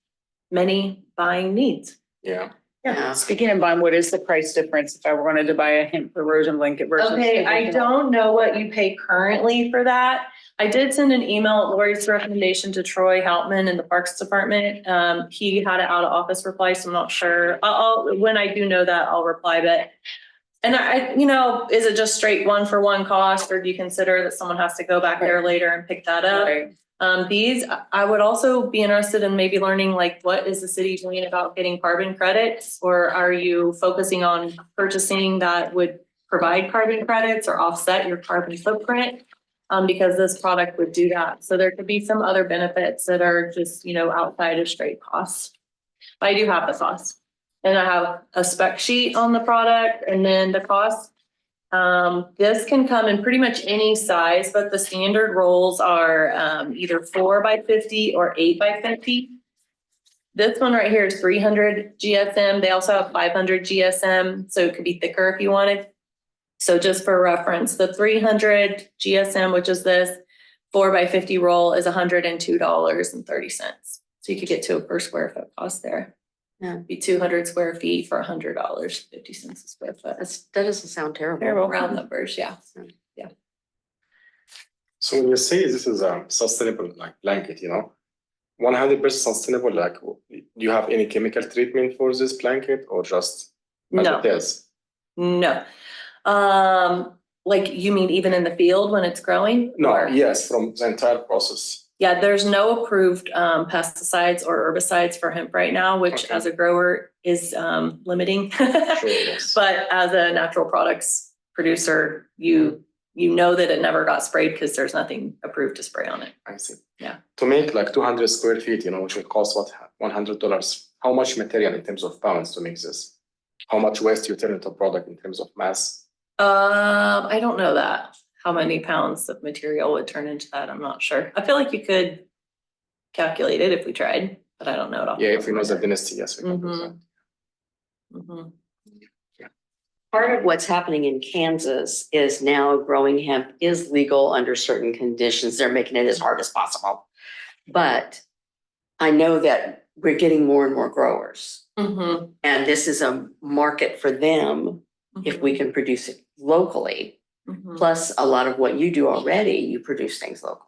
Speaker 9: many buying needs.
Speaker 8: Yeah.
Speaker 2: Yeah.
Speaker 7: Speaking of buying, what is the price difference if I wanted to buy a hemp erosion blanket versus?
Speaker 9: Okay, I don't know what you pay currently for that. I did send an email at Lori's recommendation to Troy Houtman in the Parks Department. He had an out of office reply, so I'm not sure. I'll when I do know that, I'll reply. But is it just straight 1-for-1 cost, or do you consider that someone has to go back there later and pick that up?
Speaker 7: Right.
Speaker 9: These, I would also be interested in maybe learning, like, what is the city doing about getting carbon credits? Or are you focusing on purchasing that would provide carbon credits or offset your carbon footprint? Because this product would do that. So there could be some other benefits that are just, outside of straight costs. But I do have the cost. And I have a spec sheet on the product and then the cost. This can come in pretty much any size, but the standard rolls are either 4x50 or 8x50. This one right here is 300 GSM. They also have 500 GSM, so it could be thicker if you wanted. So just for reference, the 300 GSM, which is this 4x50 roll, is $102.30. So you could get to a per square foot cost there.
Speaker 2: Yeah.
Speaker 9: Be 200 square feet for $100.50 a square foot.
Speaker 2: That doesn't sound terrible.
Speaker 9: Terrible round numbers, yeah.
Speaker 8: So when you say this is a sustainable blanket, 100% sustainable, do you have any chemical treatment for this blanket or just as
Speaker 9: No,
Speaker 8: it is?
Speaker 9: no. Like you mean even in the field when it's growing?
Speaker 8: No,
Speaker 9: Or-
Speaker 8: yes, from the entire process.
Speaker 9: Yeah, there's no approved pesticides or herbicides for hemp right now, which
Speaker 8: Okay.
Speaker 9: as a grower is limiting.
Speaker 8: Sure, yes.
Speaker 9: But as a natural products producer, you know that it never got sprayed because there's nothing approved to spray on it.
Speaker 8: I see.
Speaker 9: Yeah.
Speaker 8: To make 200 square feet, which would cost $100, how much material in terms of pounds to make this? How much waste you turn into a product in terms of mass?
Speaker 9: I don't know that. How many pounds of material would turn into that? I'm not sure. I feel like you could calculate it if we tried, but I don't know it off.
Speaker 8: Yeah, if we know the dynasty, yes, we can do that.
Speaker 9: Mhm.
Speaker 2: Part of what's happening in Kansas is now growing hemp is legal under certain conditions. They're making it as hard as possible. But I know that we're getting more and more growers.
Speaker 9: Mhm.
Speaker 2: And this is a market for them if we can produce it locally.
Speaker 9: Mhm.
Speaker 2: Plus a lot of what you do already, you produce things locally.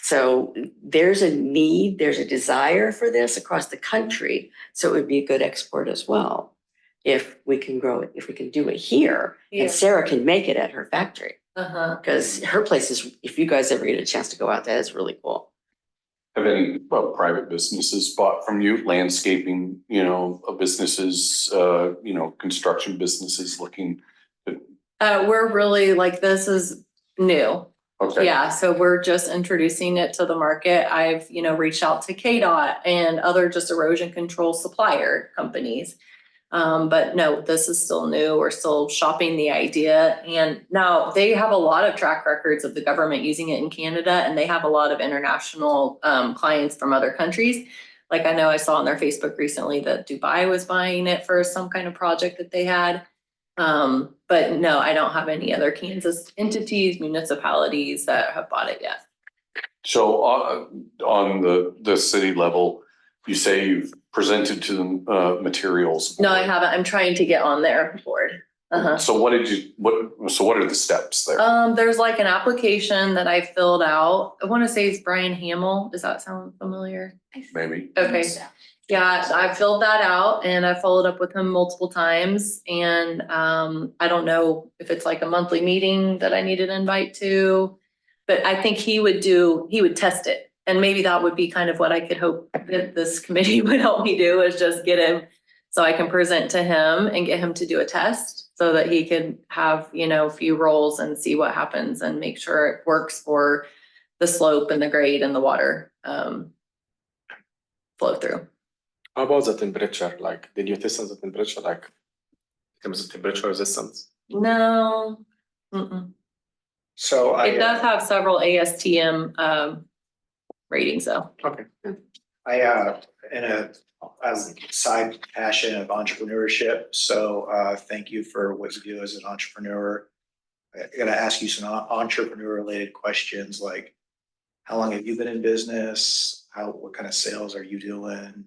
Speaker 2: So there's a need, there's a desire for this across the country. So it would be a good export as well. If we can grow it, if we can do it here,
Speaker 9: Yeah.
Speaker 2: and Sarah can make it at her factory.
Speaker 9: Uh-huh.
Speaker 2: Because her place is, if you guys ever get a chance to go out, that is really cool.
Speaker 1: Have any private businesses bought from you, landscaping, businesses, construction businesses looking?
Speaker 9: We're really this is new.
Speaker 1: Okay.
Speaker 9: Yeah, so we're just introducing it to the market. I've, reached out to KDOT and other just erosion control supplier companies. But no, this is still new. We're still shopping the idea. And now they have a lot of track records of the government using it in Canada, and they have a lot of international clients from other countries. Like I know I saw on their Facebook recently that Dubai was buying it for some kind of project that they had. But no, I don't have any other Kansas entities, municipalities that have bought it yet.
Speaker 1: So on the city level, you say you've presented to them materials.
Speaker 9: No, I haven't. I'm trying to get on their board. Uh-huh.
Speaker 1: So what are the steps there?
Speaker 9: There's like an application that I filled out. I want to say it's Brian Hamill. Does that sound familiar?
Speaker 1: Maybe.
Speaker 9: Okay. Yeah, I filled that out and I followed up with him multiple times and I don't know if it's like a monthly meeting that I needed an invite to. But I think he would test it. And maybe that would be kind of what I could hope that this committee would help me do, is just get him so I can present to him and get him to do a test so that he could have, a few rolls and see what happens and make sure it works for the slope and the grade and the water flow through.
Speaker 8: How about the temperature? Like, did you test on the temperature, like in terms of temperature resistance?
Speaker 9: No. Mm-mm.
Speaker 5: So
Speaker 9: It does have several ASTM ratings though.
Speaker 8: Okay.
Speaker 5: as a side passion of entrepreneurship. So thank you for what you do as an entrepreneur. I gotta ask you some entrepreneur related questions, like how long have you been in business? What kind of sales are you doing?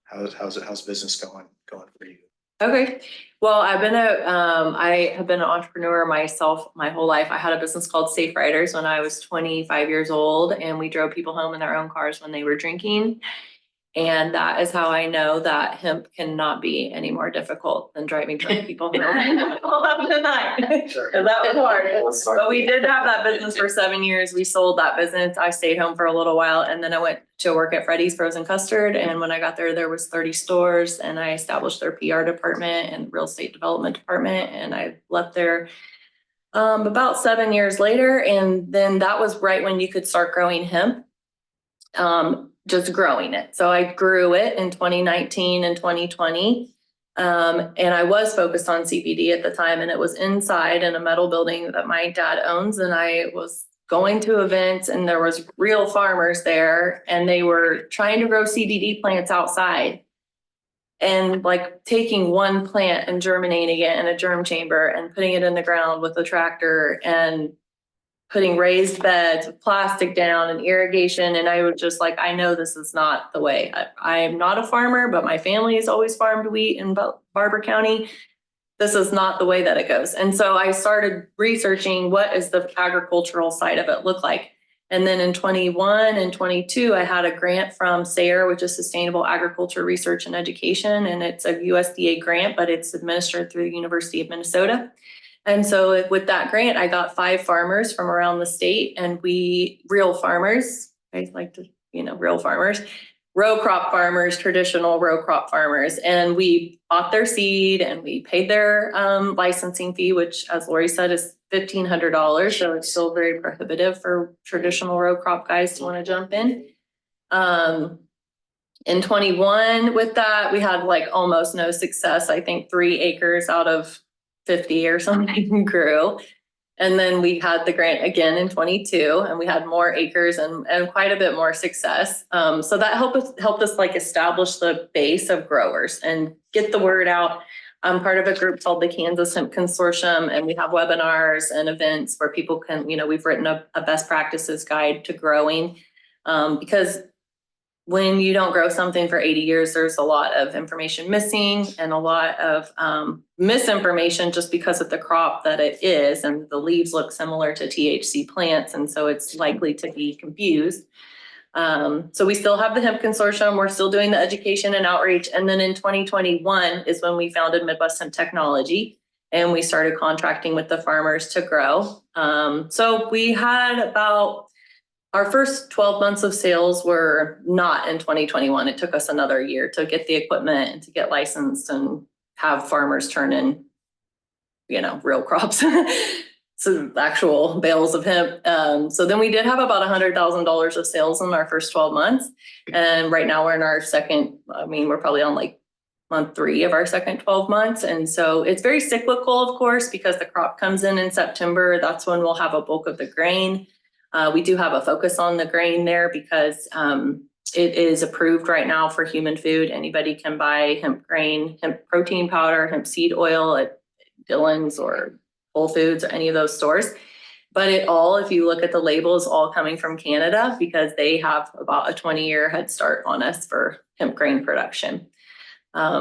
Speaker 5: How's business going for you?
Speaker 9: Okay, well, I have been an entrepreneur myself my whole life. I had a business called Safe Riders when I was 25 years old, and we drove people home in their own cars when they were drinking. And that is how I know that hemp cannot be any more difficult than driving drunk people home in the middle of the night.
Speaker 5: Sure.
Speaker 9: Cause that was hard. But we did have that business for 7 years. We sold that business. I stayed home for a little while and then I went to work at Freddy's Frozen Custard. And when I got there was 30 stores and I established their PR department and real estate development department. And I left there about 7 years later. And then that was right when you could start growing hemp. Just growing it. So I grew it in 2019 and 2020. And I was focused on CBD at the time, and it was inside in a metal building that my dad owns. And I was going to events and there was real farmers there and they were trying to grow CBD plants outside and like taking one plant and germinating it in a germ chamber and putting it in the ground with a tractor and putting raised beds with plastic down and irrigation. And I was just like, I know this is not the way. I am not a farmer, but my family has always farmed wheat in Barber County. This is not the way that it goes. And so I started researching what is the agricultural side of it look like. And then in 21 and 22, I had a grant from SARE, which is Sustainable Agriculture Research and Education. And it's a USDA grant, but it's administered through the University of Minnesota. And so with that grant, I got 5 farmers from around the state, and real farmers, I like to, real farmers, row crop farmers, traditional row crop farmers. And we bought their seed and we paid their licensing fee, which as Lori said is $1,500. So it's still very prohibitive for traditional row crop guys to want to jump in. In 21 with that, we had like almost no success. I think 3 acres out of 50 or something grew. And then we had the grant again in 22 and we had more acres and quite a bit more success. So that helped us like establish the base of growers and get the word out. I'm part of a group called the Kansas Hemp Consortium, and we have webinars and events where people can, we've written a best practices guide to growing because when you don't grow something for 80 years, there's a lot of information missing and a lot of misinformation just because of the crop that it is. And the leaves look similar to THC plants. And so it's likely to be confused. So we still have the Hemp Consortium. We're still doing the education and outreach. And then in 2021 is when we founded Midwest Hemp Technology. And we started contracting with the farmers to grow. So we had about our first 12 months of sales were not in 2021. It took us another year to get the equipment and to get licensed and have farmers turn in, real crops, so actual bales of hemp. So then we did have about $100,000 of sales in our first 12 months. And right now we're in our second, we're probably on like month 3 of our second 12 months. And so it's very cyclical, of course, because the crop comes in September. That's when we'll have a bulk of the grain. We do have a focus on the grain there because it is approved right now for human food. Anybody can buy hemp grain, hemp protein powder, hemp seed oil. Dillon's or Whole Foods or any of those stores. But it all, if you look at the labels, all coming from Canada because they have about a 20-year head start on us for hemp grain production.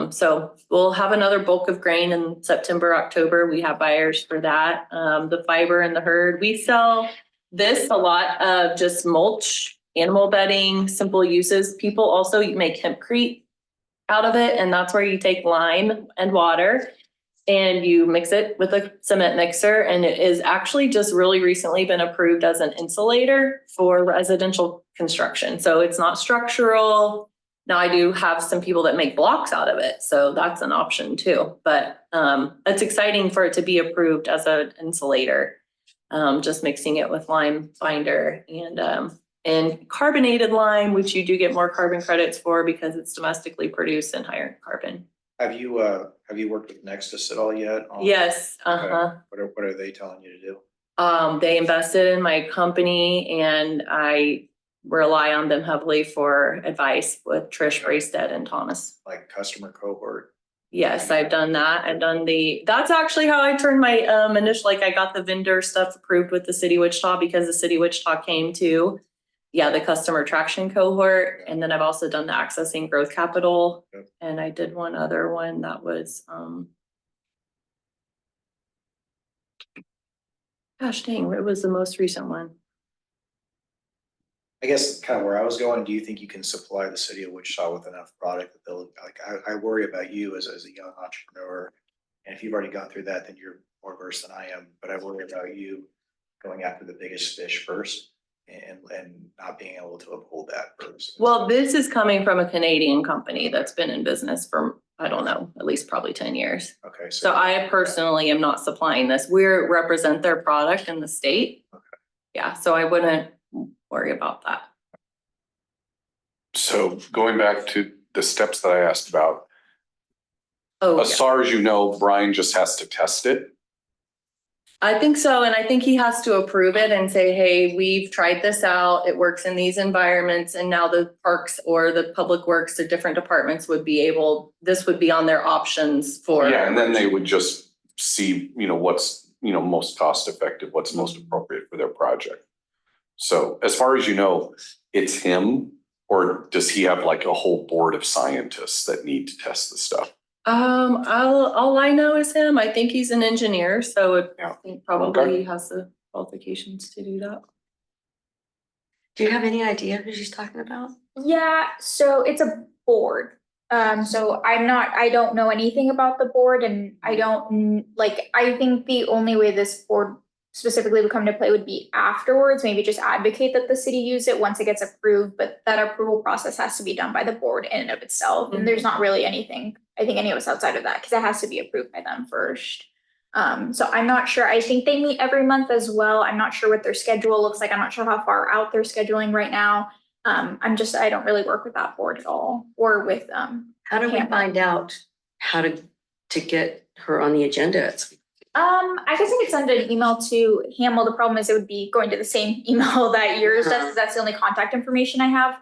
Speaker 9: So we'll have another bulk of grain in September, October. We have buyers for that. The fiber and the herd, we sell this a lot of just mulch, animal bedding, simple uses. People also make hempcrete out of it, and that's where you take lime and water and you mix it with a cement mixer, and it is actually just really recently been approved as an insulator for residential construction. So it's not structural. Now I do have some people that make blocks out of it, so that's an option too. But it's exciting for it to be approved as an insulator. Just mixing it with lime binder and carbonated lime, which you do get more carbon credits for because it's domestically produced and higher carbon.
Speaker 5: Have you worked with Nexus at all yet?
Speaker 9: Yes,
Speaker 5: Okay. What are they telling you to do?
Speaker 9: They invested in my company and I rely on them heavily for advice with Trish Bracestead and Thomas.
Speaker 5: Like customer cohort?
Speaker 9: Yes, I've done that. I've done that's actually how I turned my initial, like I got the vendor stuff approved with the City of Wichita because the City of Wichita came to, the customer traction cohort. And then I've also done the accessing growth capital.
Speaker 5: Yep.
Speaker 9: And I did one other one that was, gosh dang, it was the most recent one.
Speaker 5: I guess kind of where I was going, do you think you can supply the City of Wichita with enough product that they'll, like, I worry about you as a young entrepreneur. And if you've already gone through that, then you're more versed than I am, but I worry about you going after the biggest fish first and not being able to uphold that first.
Speaker 9: Well, this is coming from a Canadian company that's been in business for, I don't know, at least probably 10 years.
Speaker 5: Okay.
Speaker 9: So I personally am not supplying this. We represent their product in the state.
Speaker 5: Okay.
Speaker 9: Yeah, so I wouldn't worry about that.
Speaker 1: So going back to the steps that I asked about,
Speaker 9: Oh,
Speaker 1: as far as you know, Brian just has to test it.
Speaker 9: I think so. And I think he has to approve it and say, hey, we've tried this out. It works in these environments. And now the parks or the public works, the different departments would be able, this would be on their options for.
Speaker 1: Yeah, and then they would just see, what's, most cost effective, what's most appropriate for their project. So as far as you know, it's him, or does he have like a whole board of scientists that need to test the stuff?
Speaker 9: All I know is him. I think he's an engineer, so
Speaker 1: Yeah.
Speaker 9: I think probably
Speaker 1: Okay.
Speaker 9: he has the qualifications to do that.
Speaker 2: Do you have any idea who she's talking about?
Speaker 3: Yeah, so it's a board. So I don't know anything about the board and I think the only way this board specifically would come to play would be afterwards, maybe just advocate that the city use it once it gets approved, but that approval process has to be done by the board in and of itself. And there's not really anything, I think, any of us outside of that, because it has to be approved by them first. So I'm not sure. I think they meet every month as well. I'm not sure what their schedule looks like. I'm not sure how far out they're scheduling right now. I don't really work with that board at all or with
Speaker 2: How do we find out how to get her on the agenda?
Speaker 3: I guess I could send an email to Hamill. The problem is it would be going to the same email that yours does, because that's the only contact information I have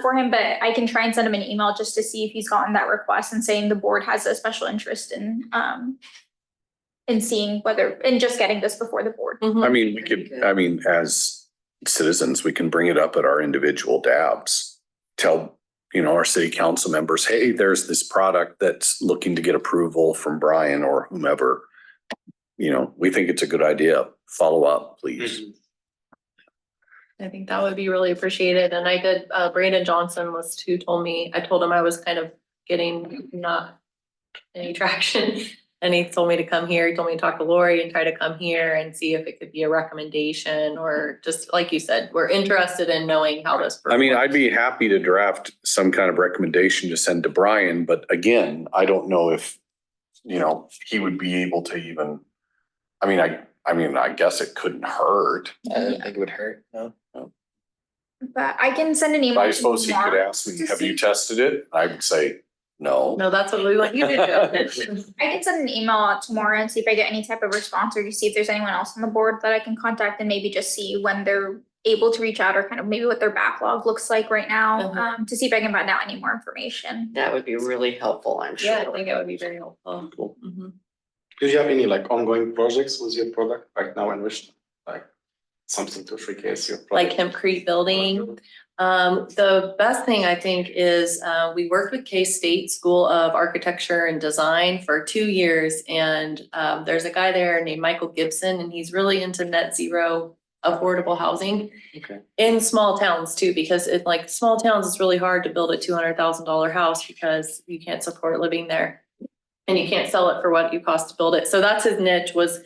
Speaker 3: for him. But I can try and send him an email just to see if he's gotten that request and saying the board has a special interest in seeing and just getting this before the board.
Speaker 9: Mhm.
Speaker 1: As citizens, we can bring it up at our individual dabs. Tell, our city council members, hey, there's this product that's looking to get approval from Brian or whomever. We think it's a good idea. Follow up, please.
Speaker 9: I think that would be really appreciated. And I did, Brandon Johnson was who told me, I told him I was kind of getting not any traction. And he told me to come here. He told me to talk to Lori and try to come here and see if it could be a recommendation, or just like you said, we're interested in knowing how this.
Speaker 1: I'd be happy to draft some kind of recommendation to send to Brian, but again, I don't know if, he would be able to even, I guess it couldn't hurt.
Speaker 5: I don't think it would hurt, no.
Speaker 3: But I can send an email.
Speaker 1: I suppose he could ask me, have you tested it? I would say, no.
Speaker 9: No, that's what we want you to do.
Speaker 3: I can send an email out tomorrow and see if I get any type of response, or to see if there's anyone else on the board that I can contact, and maybe just see when they're able to reach out, or kind of maybe what their backlog looks like right now, to see if I can find out any more information.
Speaker 2: That would be really helpful, I'm sure.
Speaker 9: Yeah, I think it would be very helpful.
Speaker 1: Cool.
Speaker 9: Mhm.
Speaker 8: Do you have any like ongoing projects with your product right now in Wichita? Like something to showcase your
Speaker 9: Like
Speaker 8: product?
Speaker 9: hempcrete building. The best thing I think is, we worked with K-State School of Architecture and Design for 2 years. And, there's a guy there named Michael Gibson, and he's really into net zero affordable housing.
Speaker 1: Okay.
Speaker 9: In small towns too, because it like small towns, it's really hard to build a $200,000 house because you can't support living there. And you can't sell it for what you cost to build it. So that's his niche was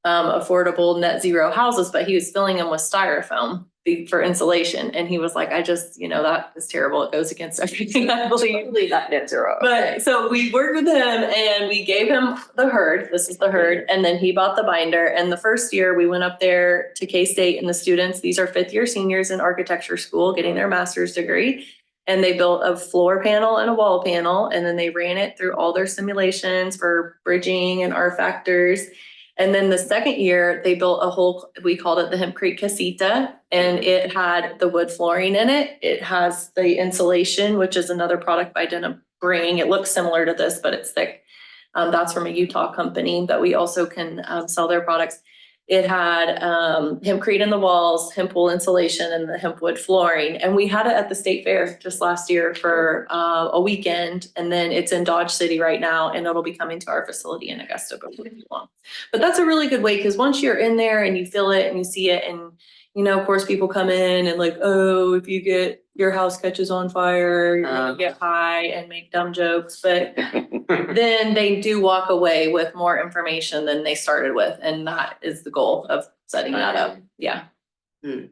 Speaker 9: affordable net zero houses, but he was filling them with styrofoam for insulation. And he was like, I just, that is terrible. It goes against everything I believe.
Speaker 2: Totally not net zero.
Speaker 9: But so we worked with him and we gave him the herd. This is the herd. And then he bought the binder. And the first year we went up there to K-State and the students, these are 5th year seniors in architecture school getting their master's degree. And they built a floor panel and a wall panel. And then they ran it through all their simulations for bridging and R factors. And then the second year they built a whole, we called it the Hempcrete Casita, and it had the wood flooring in it. It has the insulation, which is another product by Denham Bring. It looks similar to this, but it's thick. That's from a Utah company, but we also can sell their products. It had hempcrete in the walls, hemp wool insulation, and the hemp wood flooring. And we had it at the state fair just last year for a weekend. And then it's in Dodge City right now, and it'll be coming to our facility in Augusta before too long. But that's a really good way, because once you're in there and you feel it and you see it, and of course, people come in and like, oh, if you get your house catches on fire, you're gonna get high and make dumb jokes. But then they do walk away with more information than they started with. And that is the goal of setting that up. Yeah.
Speaker 2: You'll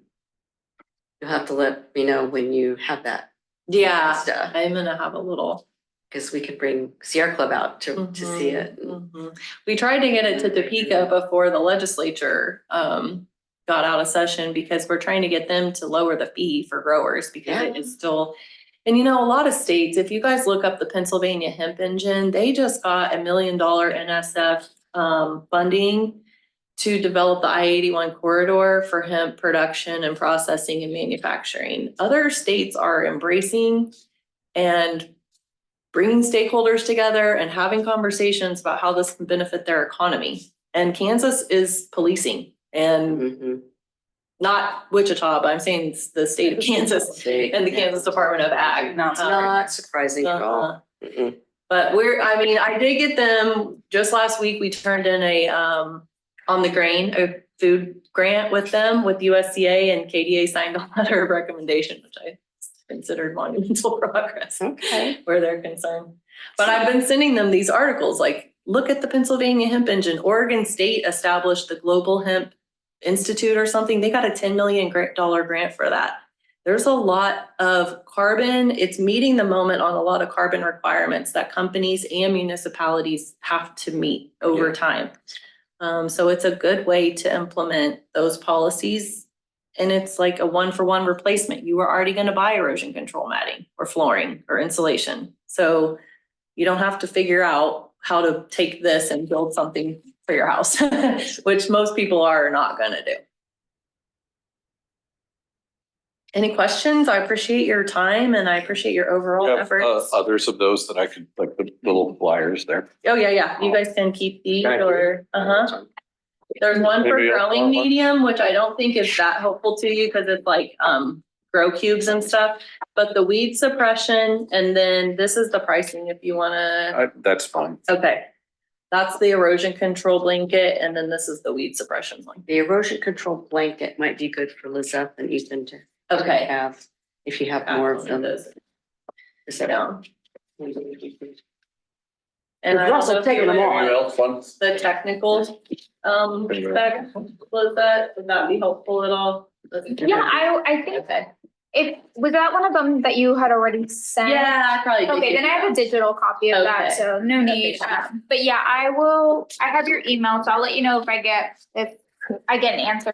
Speaker 2: have to let me know when you have that
Speaker 9: Yeah.
Speaker 2: stuff,
Speaker 9: I'm gonna have a little.
Speaker 2: because we could bring Sierra Club out to see it.
Speaker 9: Mhm. We tried to get it to Topeka before the legislature got out of session, because we're trying to get them to lower the fee for growers, because it is still. And a lot of states, if you guys look up the Pennsylvania Hemp Engine, they just got $1 million NSF funding to develop the I-81 corridor for hemp production and processing and manufacturing. Other states are embracing and bringing stakeholders together and having conversations about how this can benefit their economy. And Kansas is policing, and not Wichita, but I'm saying it's the state of Kansas and the Kansas Department of Ag.
Speaker 2: It's not surprising at all.
Speaker 9: But I did get them just last week. We turned in a on the grain, a food grant with them with USDA, and KDA signed a letter of recommendation, which I considered monumental progress.
Speaker 2: Okay.
Speaker 9: Where they're concerned. But I've been sending them these articles like, look at the Pennsylvania Hemp Engine. Oregon State established the Global Hemp Institute or something. They got a $10 million grant for that. There's a lot of carbon. It's meeting the moment on a lot of carbon requirements that companies and municipalities have to meet over time. So it's a good way to implement those policies. And it's like a 1-for-1 replacement. You were already going to buy erosion control matting or flooring or insulation. So you don't have to figure out how to take this and build something for your house, which most people are not going to do. Any questions? I appreciate your time and I appreciate your overall
Speaker 1: You have,
Speaker 9: efforts.
Speaker 1: others of those that I could, like the little flyers there.
Speaker 9: Oh, yeah. You guys can keep these or, There's one for
Speaker 1: Maybe I'll
Speaker 9: growing
Speaker 1: follow up.
Speaker 9: medium, which I don't think is that helpful to you because it's like grow cubes and stuff. But the weed suppression, and then this is the pricing if you wanna,
Speaker 1: That's fine.
Speaker 9: okay. That's the erosion control blanket, and then this is the weed suppression blanket.
Speaker 2: The erosion control blanket might be good for Lizette and Ethan to
Speaker 9: Okay.
Speaker 2: have, if you have more of them.
Speaker 9: Sit down.
Speaker 2: And
Speaker 9: And I
Speaker 2: We're also
Speaker 9: also
Speaker 2: taking them
Speaker 9: feel
Speaker 2: all.
Speaker 9: like the technical spec was that, would that be helpful at all?
Speaker 3: Yeah, I think
Speaker 9: Okay.
Speaker 3: was that one of them that you had already sent?
Speaker 9: Yeah, I probably did.
Speaker 3: Okay, then I have a digital copy of that,
Speaker 9: Okay.
Speaker 3: so no need.
Speaker 9: Okay.
Speaker 3: But yeah, I have your email, so I'll let you know if I get an answer